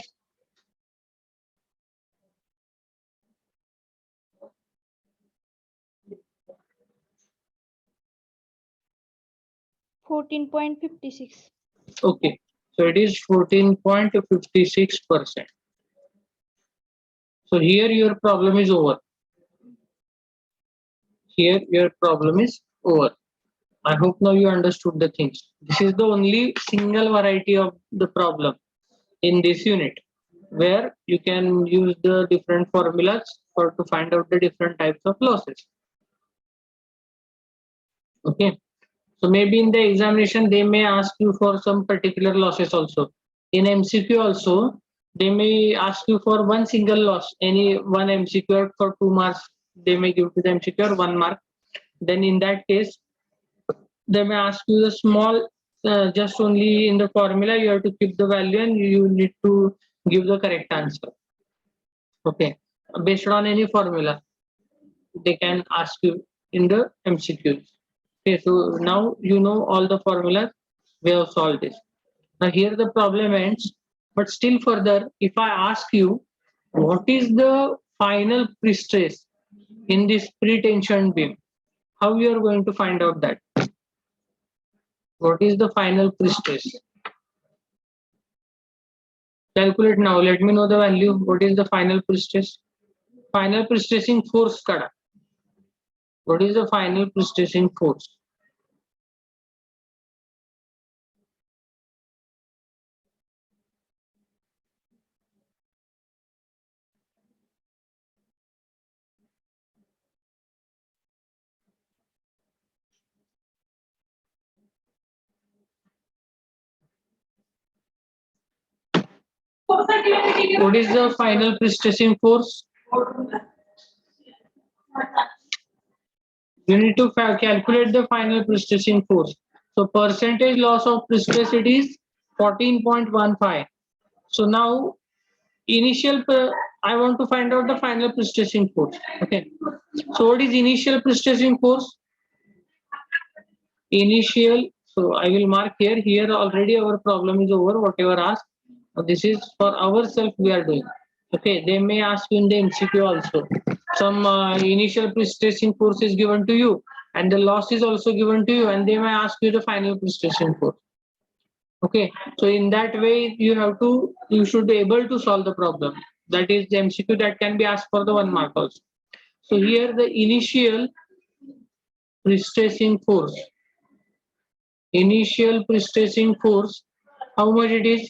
14.56. Okay, so it is 14.56%. So here your problem is over. Here your problem is over. I hope now you understood the things. This is the only single variety of the problem in this unit where you can use the different formulas for to find out the different types of losses. Okay, so maybe in the examination they may ask you for some particular losses also. In MCQ also they may ask you for one single loss, any one MCQ for 2 marks they may give to the MCQ or 1 mark. Then in that case they may ask you the small just only in the formula you have to keep the value and you need to give the correct answer. Okay, based on any formula they can ask you in the MCQs. Okay, so now you know all the formulas, we have solved this. Now here the problem ends, but still further if I ask you what is the final prestress in this pre-tension beam, how you are going to find out that? What is the final prestress? Calculate now. Let me know the value. What is the final prestress? final prestressing force kada. What is the final prestressing force? What is the final prestressing force? You need to calculate the final prestressing force. So percentage loss of prestressed is 14.15. So now I want to find out the final prestressing force. Okay. So what is initial prestressing force? Initial. So I will mark here. Here already our problem is over. Whatever asked. This is for ourselves we are doing. Okay. They may ask you in the MCQ also. Some initial prestressing force is given to you, and the loss is also given to you, and they may ask you the final prestressing force. Okay, so in that way you should be able to solve the problem. That is the MCQ that can be asked for the 1 mark also. So here the initial prestressing force. Initial prestressing force, how much it is?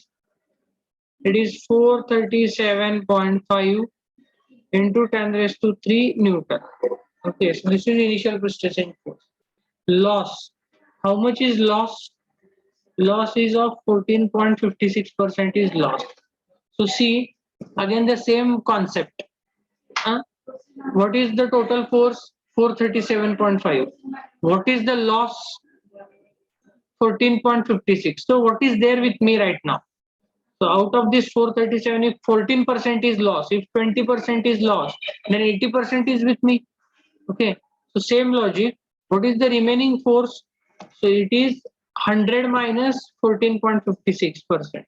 It is 437.5 into 10 raised to 3 Newton. Okay, so this is initial prestressing force. Loss. How much is loss? Loss is of 14.56% is lost. So see, again the same concept. What is the total force? 437.5. What is the loss? 14.56. So what is there with me right now? So out of this 437, if 14% is lost, if 20% is lost, then 80% is with me. Okay. So same logic. What is the remaining force? So it is 100 minus 14.56%.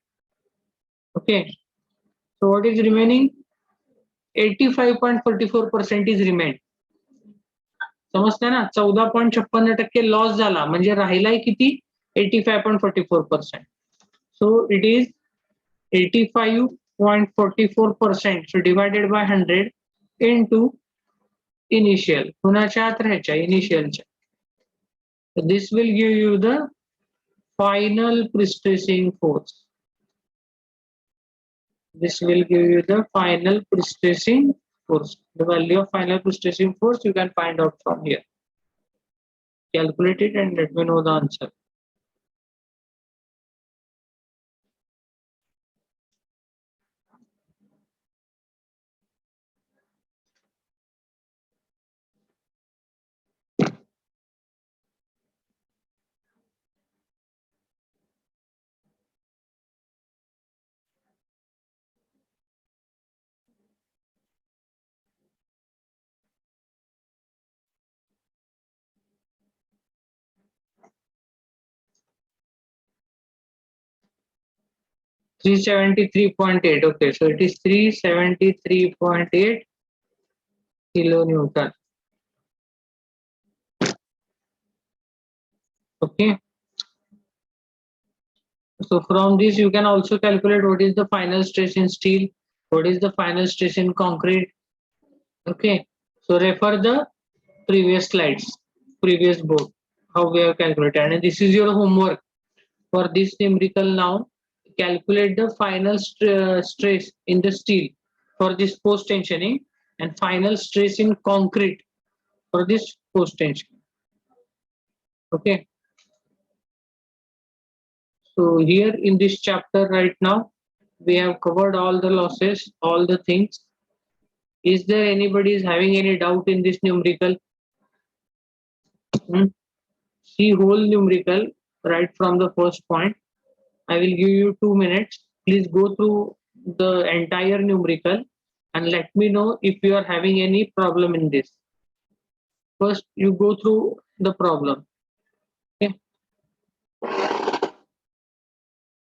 Okay. So what is remaining? 85.44% is remained. समजते ना 14.56% loss झाला म्हणजे राहिलाय किती 85.44%. So it is 85.44%. So divided by 100 into initial. कुणाच्या आत राहायच्या इनिशियलच्या. So this will give you the final prestressing force. This will give you the final prestressing force. The value of final prestressing force you can find out from here. Calculate it and let me know the answer. Three 373.8. Okay, so it is 373.8 kilonewton. Okay. So from this you can also calculate what is the final stress in steel, what is the final stress in concrete. Okay. So refer the previous slides, previous board, how we have calculated. And this is your homework for this numerical now. Calculate the final stress in the steel for this post tensioning and final stress in concrete for this post tensioning. Okay. So here in this chapter right now, we have covered all the losses, all the things. Is there anybody is having any doubt in this numerical? See whole numerical right from the first point. I will give you 2 minutes. Please go through the entire numerical and let me know if you are having any problem in this. First, you go through the problem. Okay.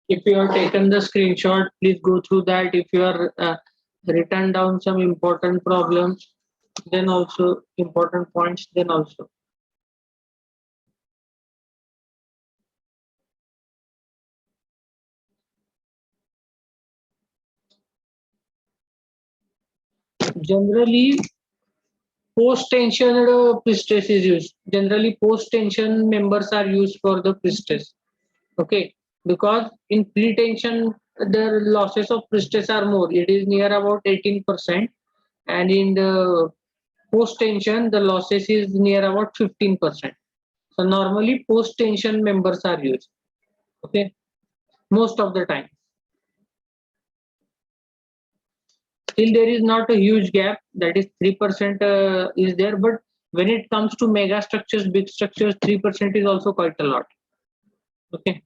If you have taken the screenshot, please go through that. If you are written down some important problems, then also important points, then also. Generally, post-tension prestress is used. Generally, post-tension members are used for the prestress. Okay, because in pre-tension the losses of prestress are more. It is near about 18%, and in the post-tension the losses is near about 15%. So normally post-tension members are used. Okay, most of the time. Still there is not a huge gap, that is 3% is there, but when it comes to mega structures, big structures, 3% is also quite a lot. Okay,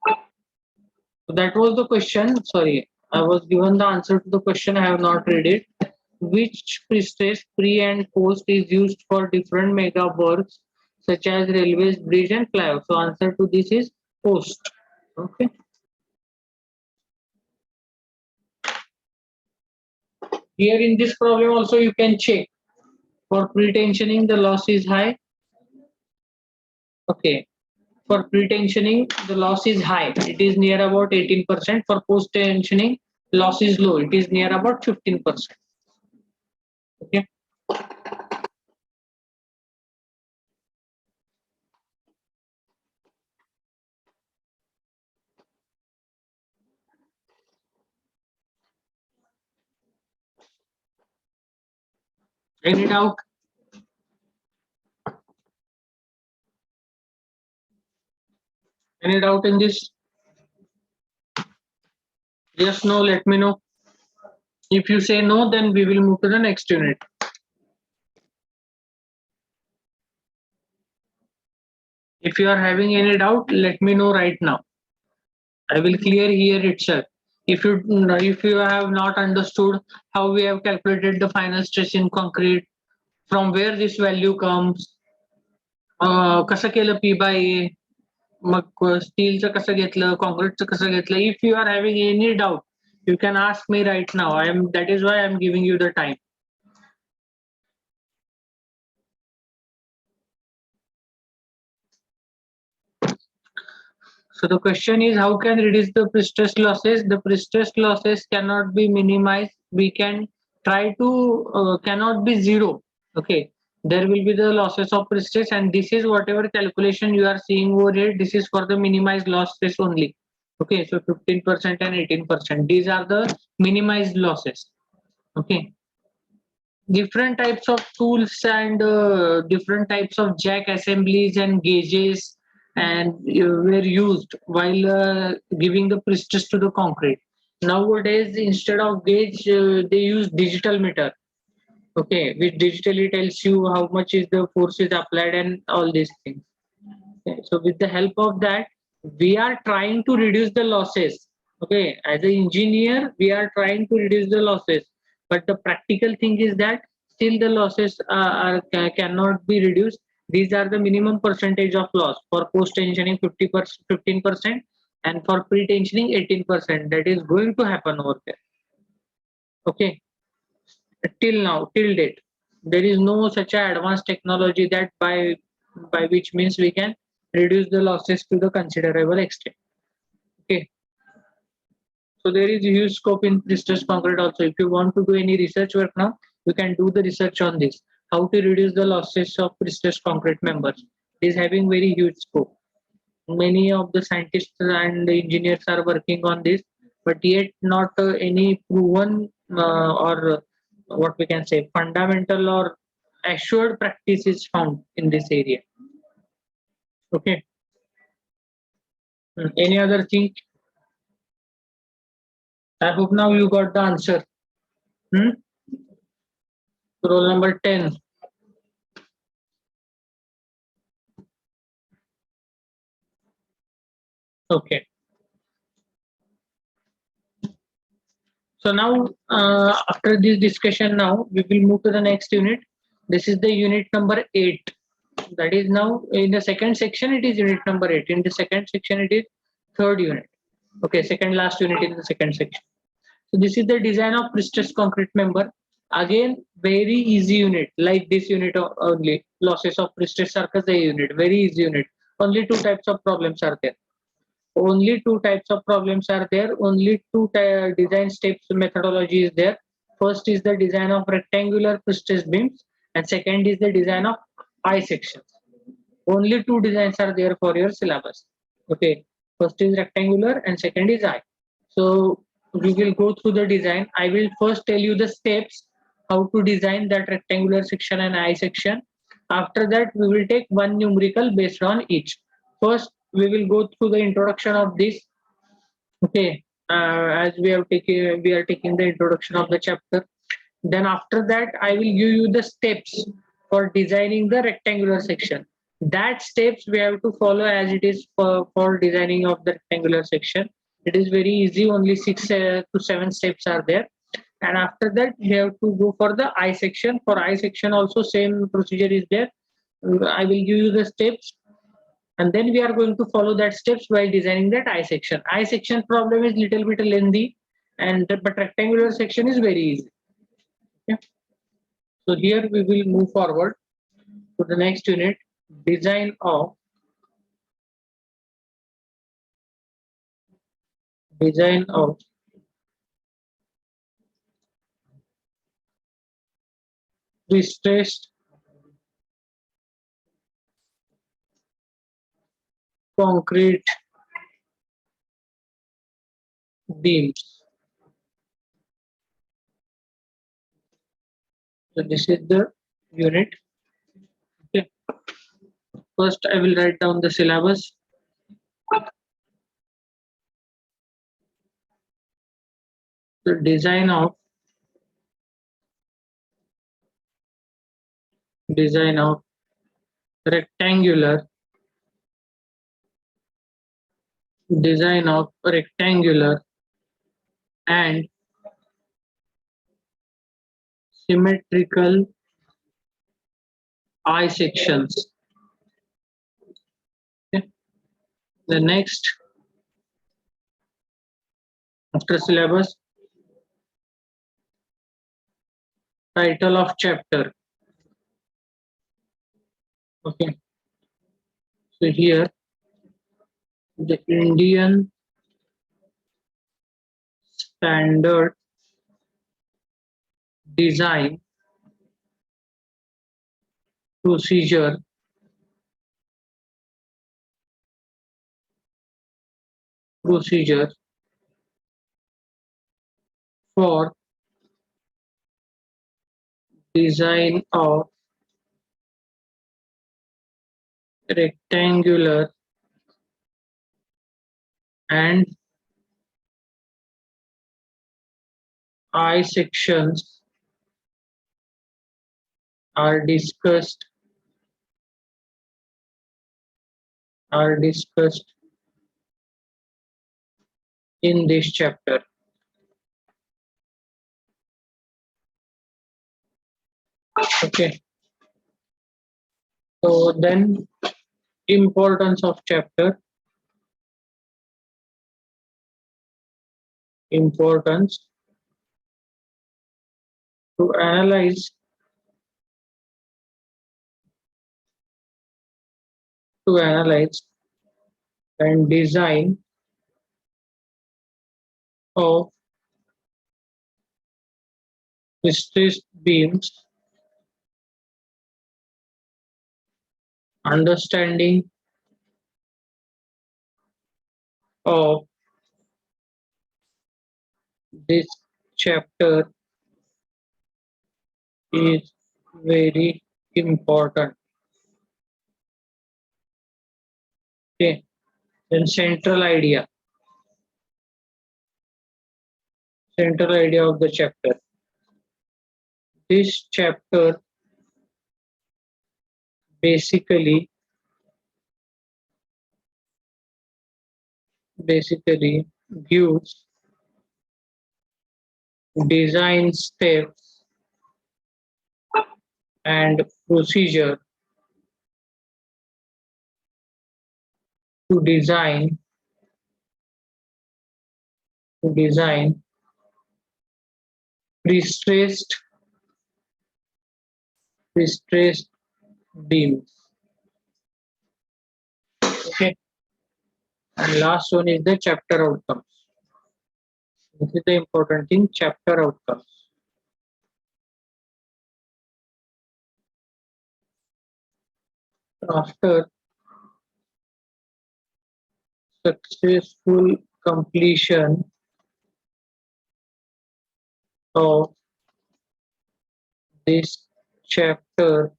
so that was the question. Sorry, I was given the answer to the question, I have not read it. Which prestress, pre and post, is used for different mega works such as railways, bridge and flyover? So answer to this is post. Okay, here in this problem also you can check. For pre-tensioning the loss is high. Okay, for pre-tensioning the loss is high, it is near about 18%. For post-tensioning loss is low, it is near about 15%. Okay, any doubt? Any doubt in this? Yes, no, let me know. If you say no, then we will move to the next unit. If you are having any doubt, let me know right now. I will clear here itself. If you have not understood how we have calculated the final stress in concrete, from where this value comes, कसं केलं P by A, मग स्टीलचं कसं घेतलं, कॉन्क्रीटचं कसं घेतलं. If you are having any doubt, you can ask me right now. That is why I am giving you the time. So the question is, how can reduce the prestress losses? The prestress losses cannot be minimized. We can try to cannot be zero. Okay, there will be the losses of prestress, and this is whatever calculation you are seeing over here. This is for the minimized losses only. Okay, so 15% and 18%. These are the minimized losses. Okay, different types of tools and different types of jack assemblies and gauges and were used while giving the prestress to the concrete. Nowadays, instead of gauge, they use digital meter. Okay, which digitally tells you how much is the force is applied and all these things. Okay, so with the help of that, we are trying to reduce the losses. Okay, as an engineer, we are trying to reduce the losses, but the practical thing is that still the losses cannot be reduced. These are the minimum percentage of loss. For post tensioning 50%, 15%, and for pre tensioning 18%. That is going to happen over there. Okay, till now, till date, there is no such a advanced technology that by which means we can reduce the losses to the considerable extent. Okay, so there is a huge scope in prestressed concrete also. If you want to do any research work now, you can do the research on this, how to reduce the losses of prestressed concrete members. It is having very huge scope. Many of the scientists and the engineers are working on this, but yet not any proven or what we can say fundamental or assured practice is found in this area. Okay. Any other thing? I hope now you got the answer. Roll number 10. Okay. So now, after this discussion, now we will move to the next unit. This is the unit number 8. That is now in the second section, it is unit number 8. In the second section, it is third unit. Okay, second last unit in the second section. So this is the design of prestressed concrete member. Again, very easy unit, like this unit only. Losses of prestressed surface unit, very easy unit. Only two types of problems are there. Only two types of problems are there. Only two design steps methodology is there. First is the design of rectangular prestressed beams, and second is the design of I sections. Only two designs are there for your syllabus. Okay, first is rectangular and second is I. So we will go through the design. I will first tell you the steps how to design that rectangular section and I section. After that, we will take one numerical based on each. First, we will go through the introduction of this. Okay, as we are taking the introduction of the chapter. Then after that, I will give you the steps for designing the rectangular section. That steps we have to follow as it is for designing of the rectangular section. It is very easy, only 6 to 7 steps are there. And after that, we have to go for the I section. For I section also same procedure is there. I will give you the steps, and then we are going to follow that steps while designing that I section. I section problem is little bit lengthy, and but rectangular section is very easy. Okay. So here we will move forward to the next unit, design of prestressed concrete beams. So this is the unit. Okay. First, I will write down the syllabus. The design of rectangular and symmetrical I sections. Okay. The next, after syllabus, title of chapter. Okay. So here, the Indian standard design procedure for design of rectangular and I sections are discussed in this chapter. Okay. So then, importance of chapter. Importance to analyze and design of stressed beams, understanding of this chapter is very important. Okay. Then central idea of the chapter. This chapter basically gives design steps and procedure to design prestressed beams. Okay. And last one is the chapter outcomes. This is the important thing, chapter outcomes. After successful completion of this chapter,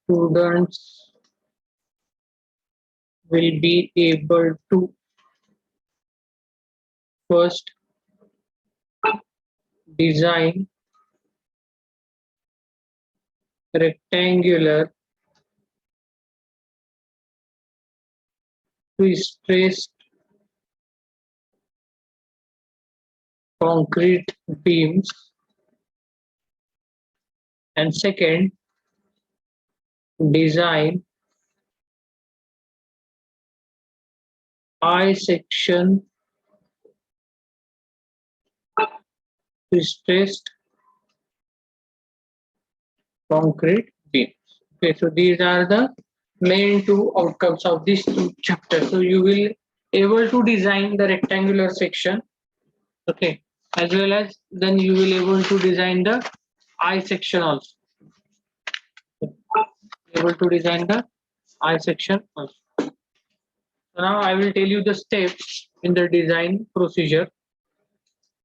students will be able to first design rectangular prestressed concrete beams, and second, design I section prestressed concrete beams. Okay, so these are the main two outcomes of this chapter. So you will able to design the rectangular section, okay, as well as then you will able to design the I section also. Able to design the I section also. So now I will tell you the steps in the design procedure.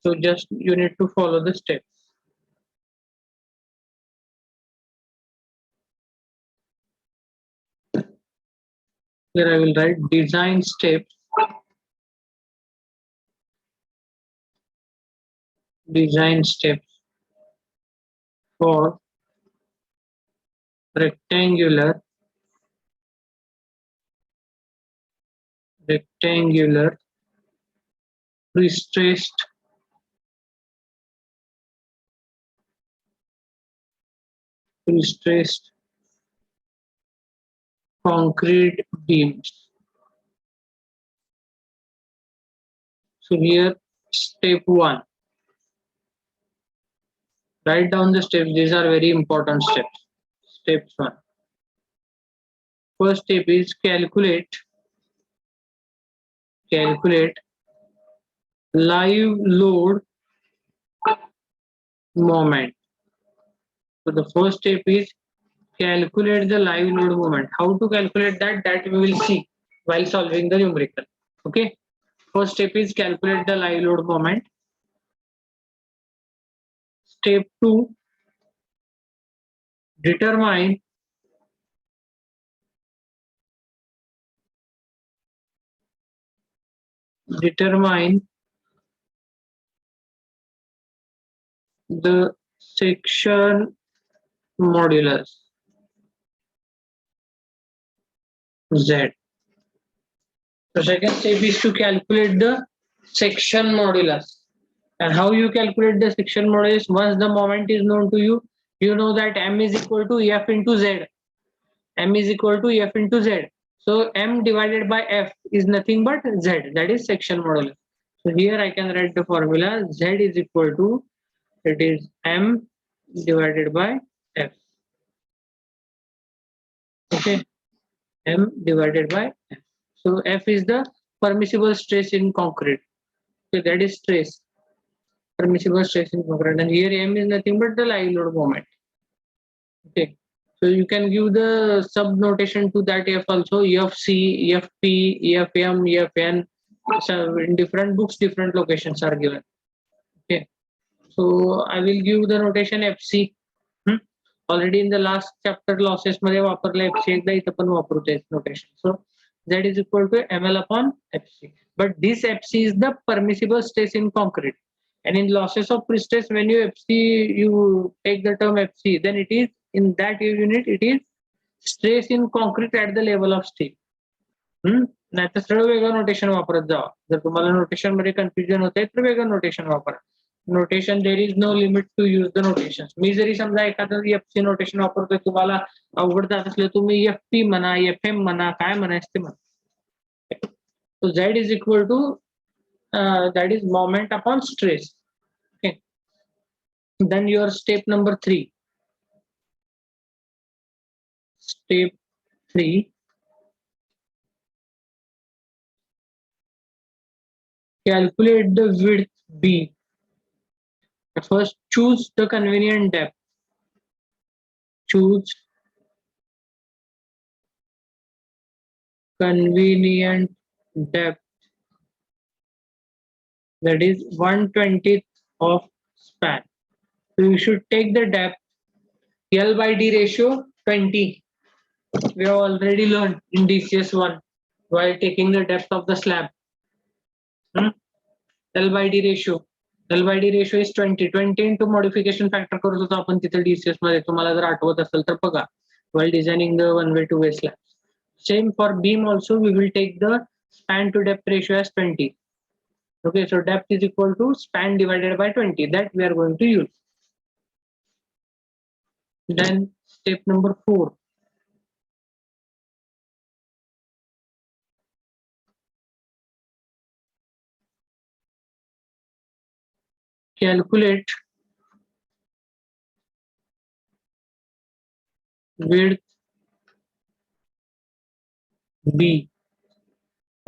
So just you need to follow the steps. Here I will write design steps. Design steps for rectangular prestressed concrete beams. So here step 1. Write down the steps. These are very important steps. Steps 1. First step is calculate live load moment. So the first step is calculate the live load moment. How to calculate that? That we will see while solving the numerical. Okay. First step is calculate the live load moment. Step 2, determine the section modulus Z. The second step is to calculate the section modulus. And how you calculate the section modulus? Once the moment is known to you, you know that M is equal to F into Z. M is equal to F into Z. So M divided by F is nothing but Z, that is section modulus. So here I can write the formula Z is equal to, it is M divided by F. Okay, M divided by F. So F is the permissible stress in concrete. So that is stress, permissible stress in concrete. And here M is nothing but the live load moment. Okay. So you can give the sub notation to that F also, FC, FP, FM, FN. So in different books, different locations are given. Okay. So I will give the notation FC. Already in the last chapter losses मध्ये वापरले FC, एकदा इथं पण वापरू ते notation. So that is equal to ML upon FC. But this FC is the permissible stress in concrete. And in losses of prestress, when you FC, you take the term FC, then it is in that unit, it is stress in concrete at the level of steel. नाही तर सरळ वेगळं notation वापरत जावा. जर तुम्हाला notation मध्ये confusion होते तर वेगळं नोटेशन वापरा. Notation there is no limit to use the notation. मी जरी समजा एखादं एफसी नोटेशन वापरतोय, तुम्हाला अवघड जात असलं तुम्ही एफपी म्हणा, एफएम म्हणा, काय म्हणायचं ते म्हणा. So Z is equal to that is moment upon stress. Okay. Then your step number 3. Step 3. Calculate the width B. First choose the convenient depth. choose convenient depth, that is 1/20 of span. So you should take the depth L by D ratio 20. We have already learned in DCS 1 while taking the depth of the slab. L by D ratio. L by D ratio is 20. 20 into modification factor करत होतो आपण तिथे DCS मध्ये, तुम्हाला जर आठवत असेल तर बघा, while designing the one-way two-way slabs. Same for beam also, we will take the span to depth ratio as 20. Okay, so depth is equal to span divided by 20. That we are going to use. Then step number 4. Calculate width B.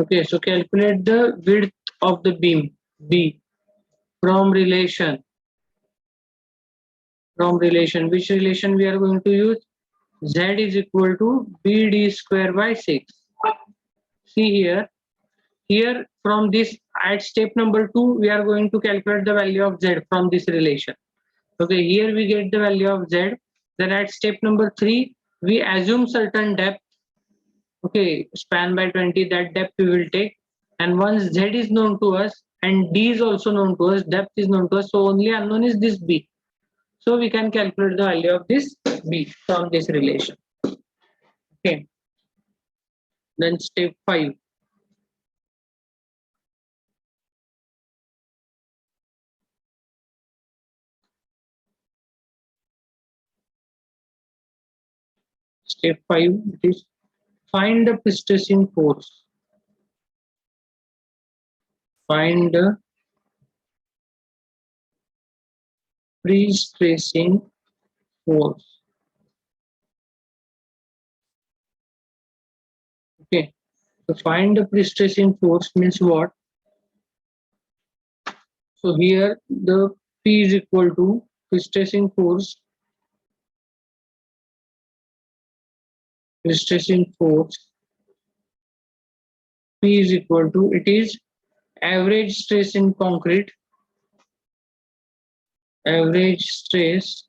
Okay, so calculate the width of the beam B from relation. Which relation we are going to use? Z is equal to BD square by 6. See here. Here from this, at step number 2, we are going to calculate the value of Z from this relation. Okay, here we get the value of Z. Then at step number 3, we assume certain depth. Okay, span by 20, that depth we will take. And once Z is known to us and D is also known to us, depth is known to us, so only unknown is this B. So we can calculate the value of this B from this relation. Okay. Then step 5. Step 5 is find the prestressing force. Find the prestressing force. Okay, so find the prestressing force means what? So here the P is equal to prestressing force. Prestressing force P is equal to, it is average stress in concrete. Average stress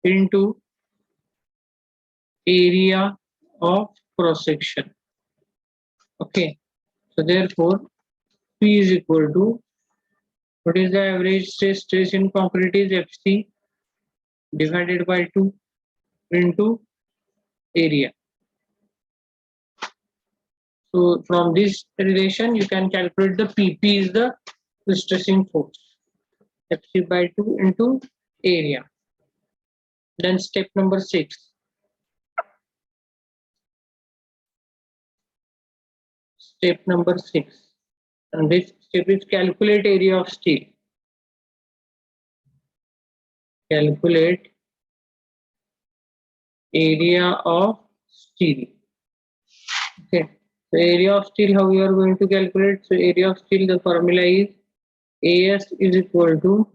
into area of cross section. Okay, so therefore P is equal to, what is the average stress? Stress in concrete is FC divided by 2 into area. So from this relation you can calculate the P. P is the stressing force. FC by 2 into area. Then step number 6. Step number 6. And this step is calculate area of steel. Calculate area of steel. Okay. So area of steel, how we are going to calculate? So area of steel, the formula is AS is equal to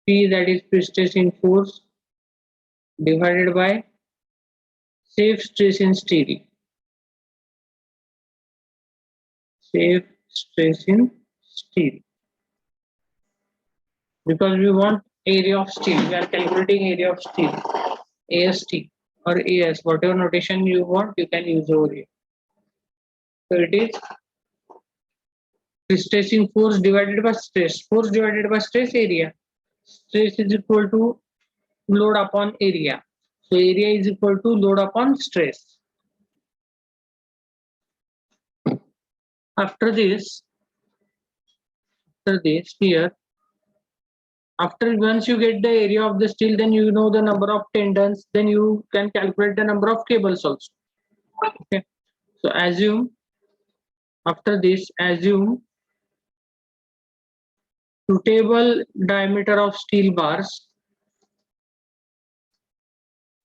P, that is prestressing force, divided by safe stress in steel. Safe stress in steel. Because we want area of steel, we are calculating area of steel. AST or AS, whatever notation you want, you can use over here. So it is prestressing force divided by stress. Force divided by stress, area. Stress is equal to load upon area. So area is equal to load upon stress. After this here, after once you get the area of the steel, then you know the number of tendons, then you can calculate the number of cables also. Okay. So assume, after this, assume suitable diameter of steel bars.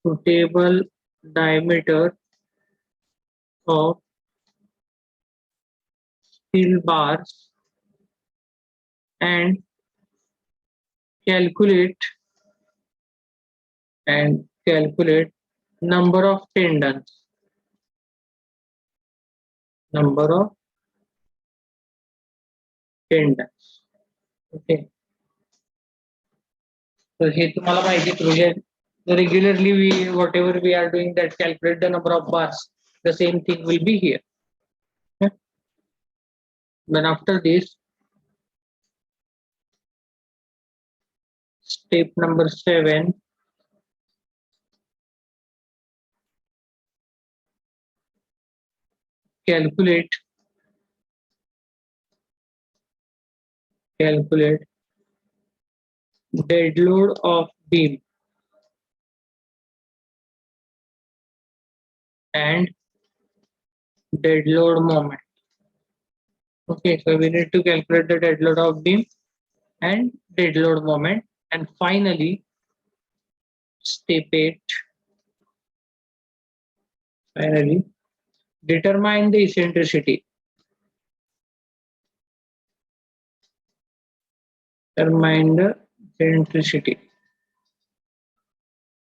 Suitable diameter of steel bars and calculate calculate number of tendons. Number of tendons. Okay. So हे तुम्हाला माहिती म्हणजे regularly whatever we are doing, that calculate the number of bars. The same thing will be here. Okay. Then after this, step number 7. Calculate dead load of beam and dead load moment. Okay, so we need to calculate the dead load of beam and dead load moment. And finally, step 8. Finally, determine the eccentricity. Determine the eccentricity.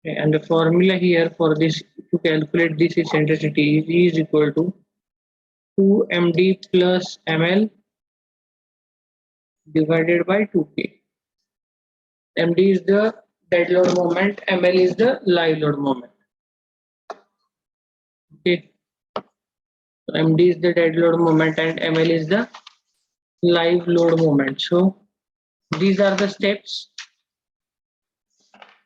Okay, and the formula here for this to calculate this eccentricity is equal to 2md plus ml divided by 2k. md is the dead load moment, ml is the live load moment. Okay, so md is the dead load moment and ml is the live load moment. So these are the steps.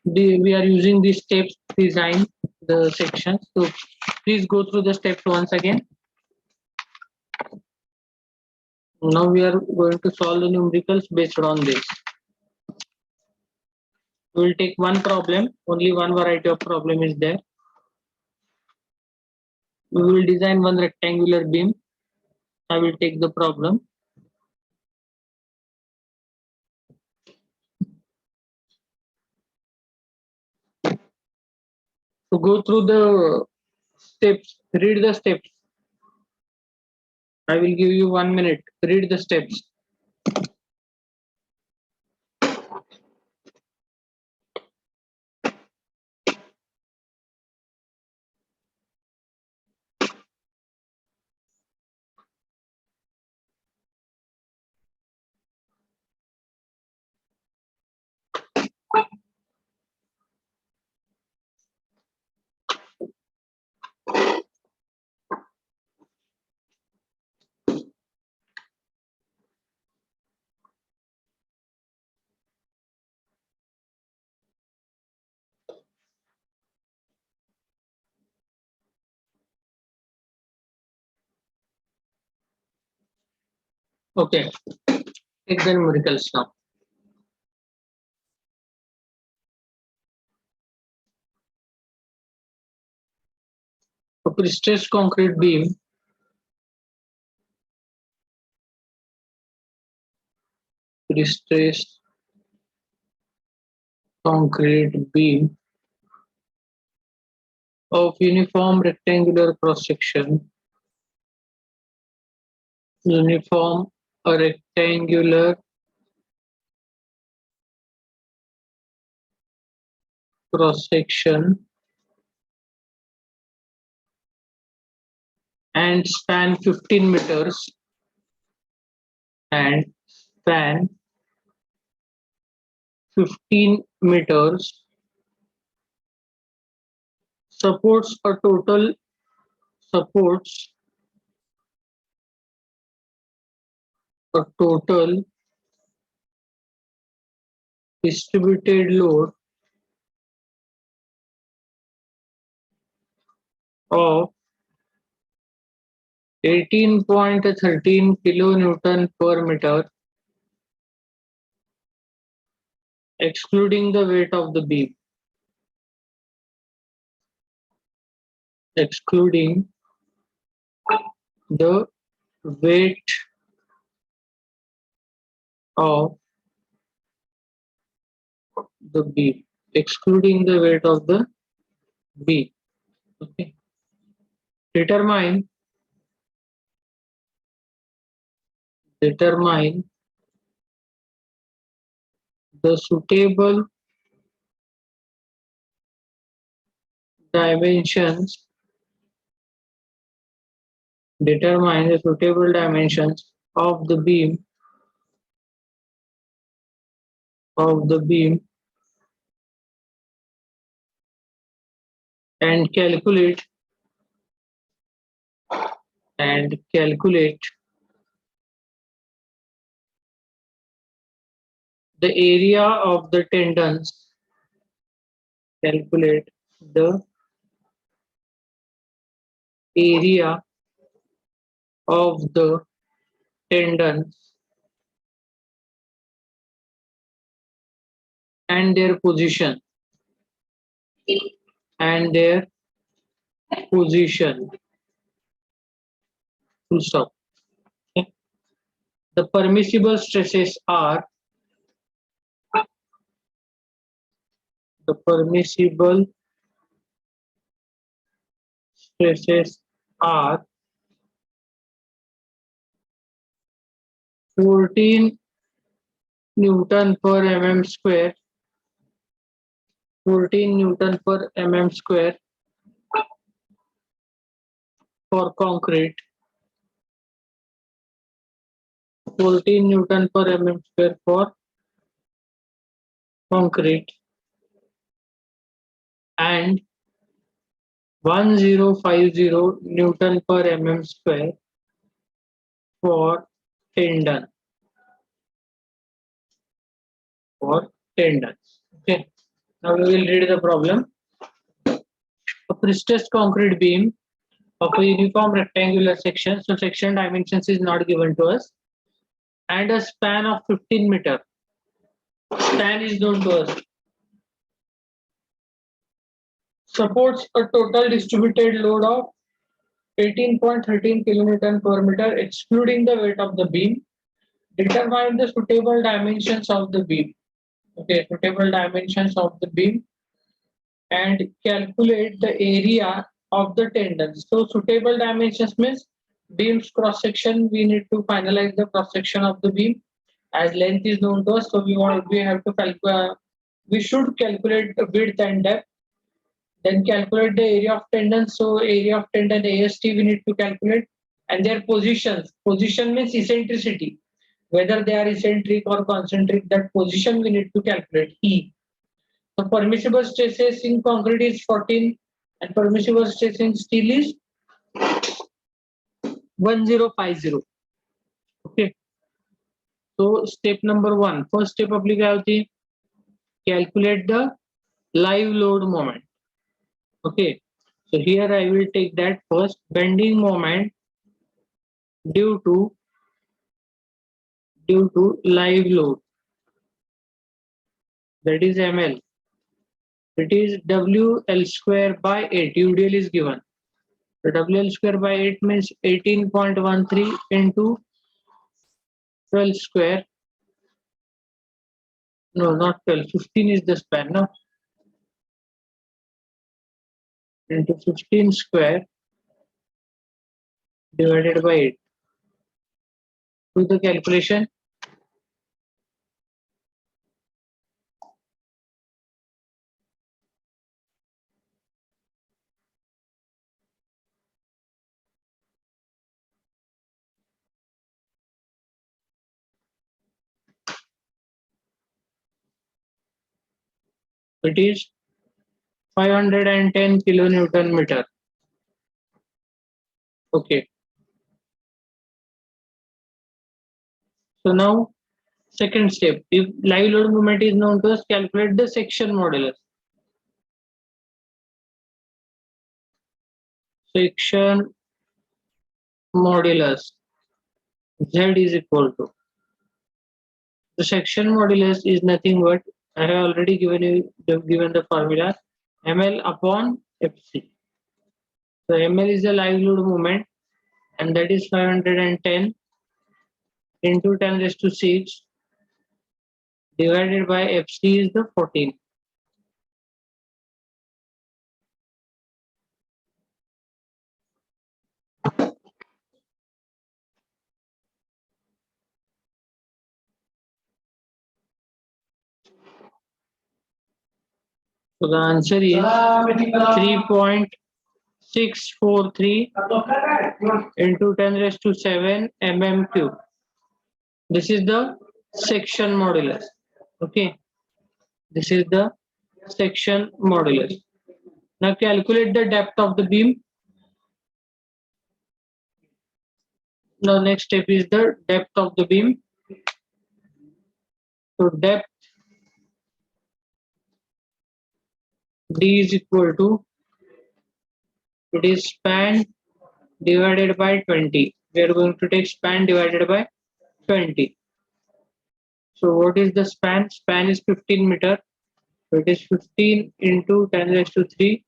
We are using these steps to design the section. So please go through the steps once again. Now we are going to solve the numericals based on this. We will take one problem. Only one variety of problem is there. We will design one rectangular beam. I will take the problem. So go through the steps. Read the steps. I will give you 1 minute. Read the steps. Okay. Take the numericals now. So prestressed concrete beam. Prestressed concrete beam of uniform rectangular cross section. Uniform rectangular cross section and span 15 meters and span 15 meters, supports a total distributed load of 18.13 kilonewton per meter, excluding the weight of the beam. Excluding the weight of the beam. Excluding the weight of the beam. Okay. Determine the suitable dimensions determine the suitable dimensions of the beam and calculate the area of the tendons. Calculate the area of the tendons and their position and their position. Full stop. Okay. The permissible stresses are the permissible stresses are 14 Newton per mm square, 14 Newton per mm square for concrete, 14 Newton per mm square for concrete, and 1050 Newton per mm square for tendon for tendons. Okay. Now we will read the problem. A prestressed concrete beam of a uniform rectangular section, so section dimensions is not given to us, and a span of 15 meter. Span is known to us. Supports a total distributed load of 18.13 kilonewton per meter, excluding the weight of the beam. Determine the suitable dimensions of the beam. Okay, suitable dimensions of the beam and calculate the area of the tendons. So suitable dimensions means beam's cross section. We need to finalize the cross section of the beam as length is known to us. So we have to calculate. We should calculate the width and depth. Then calculate the area of tendon. So area of tendon AST we need to calculate, and their positions. Position means eccentricity. Whether they are eccentric or concentric, that position we need to calculate. E. The permissible stresses in concrete is 14 and permissible stress in steel is 1050. Okay. So step number 1. First step आपली काय होती? Calculate the live load moment. Okay. So here I will take that first bending moment due to live load, that is ml. It is WL square by 8. UDL is given. So WL square by 8 means 18.13 into 12 square. No, not 12. 15 is the span. No. Into 15 square divided by 8. Do the calculation. It is 510 kilonewton meter. Okay. So now second step. If live load moment is known to us, calculate the section modulus. Section modulus Z is equal to, the section modulus is nothing but, I have already given the formula, ml upon fc. So ml is the live load moment, and that is 510 into 10 raised to 6 divided by fc is the 14. So the answer is 3.643 into 10 raised to 7 mm cube. This is the section modulus. Okay, this is the section modulus. Now calculate the depth of the beam. The next step is the depth of the beam. So depth D is equal to, it is span divided by 20. We are going to take span divided by 20. So what is the span? Span is 15 meter. So it is 15 into 10 raised to 3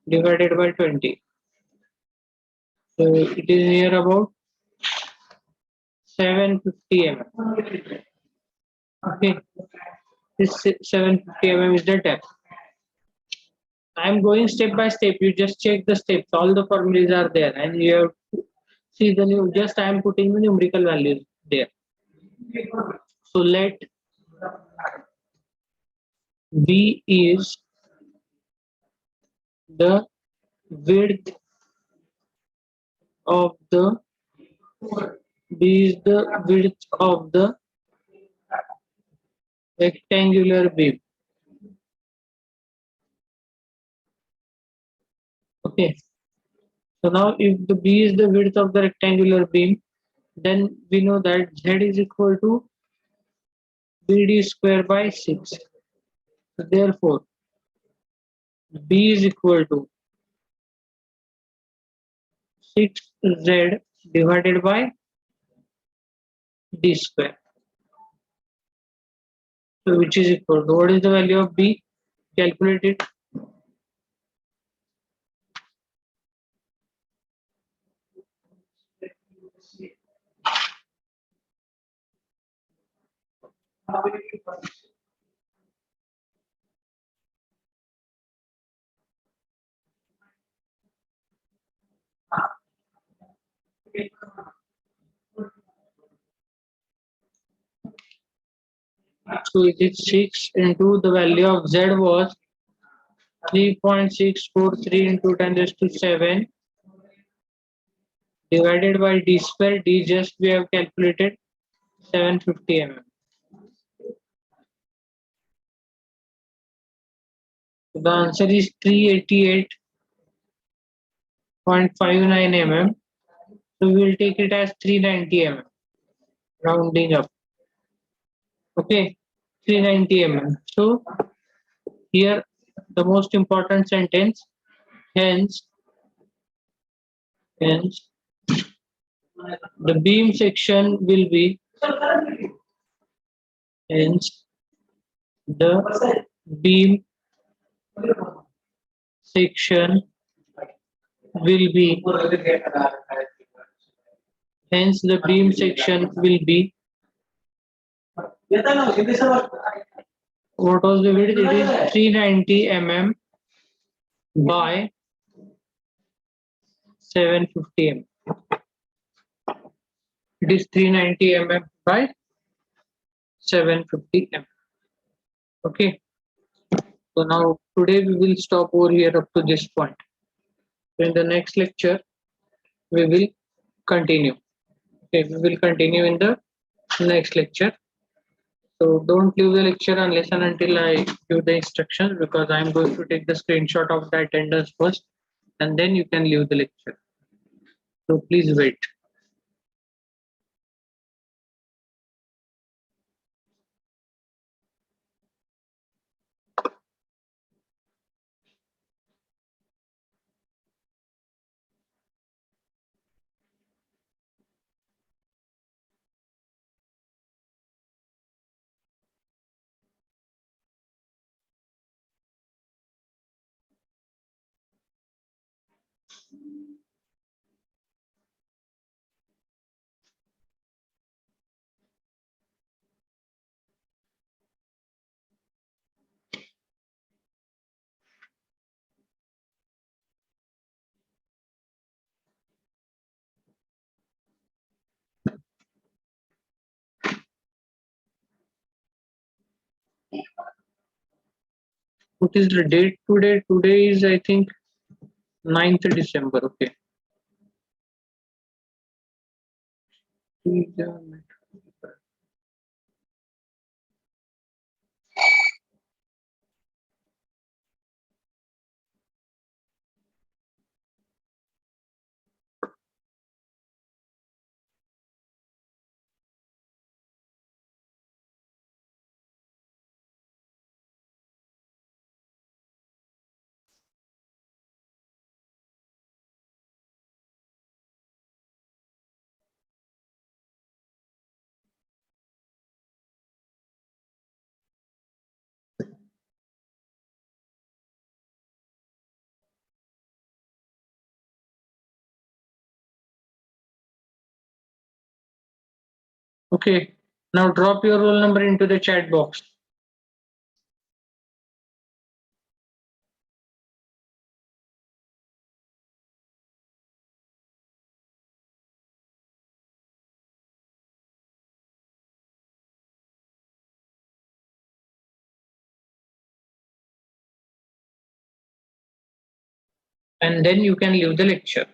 divided by 20. So it is near about 750 mm. Okay, this 750 mm is the depth. I am going step by step. You just check the steps. All the formulas are there, and you have to see the new. Just I am putting the numerical values there. So let B is the width of the B is the width of the rectangular beam. Okay. So now if the B is the width of the rectangular beam, then we know that Z is equal to BD square by 6. So therefore, B is equal to 6Z divided by D square. So which is equal to, what is the value of B? Calculate it. So it is 6 into the value of Z was 3.643 into 10 raised to 7 divided by D square. D just we have calculated 750 mm. So the answer is 388.59 mm. So we will take it as 390 mm, rounding up. Okay, 390 mm. So here the most important sentence, hence the beam section will be, hence the beam section will be, hence the beam section will be, what was the width? It is 390 mm by 750 mm. It is 390 mm by 750 mm. Okay. So now today we will stop over here up to this point. In the next lecture, we will continue. Okay, we will continue in the next lecture. So don't leave the lecture unless and until I give the instructions, because I am going to take the screenshot of the attendance first and then you can leave the lecture. So please wait. What is the date today? Today is, I think, 9th December. Okay. Okay. Now drop your roll number into the chat box. And then you can leave the lecture.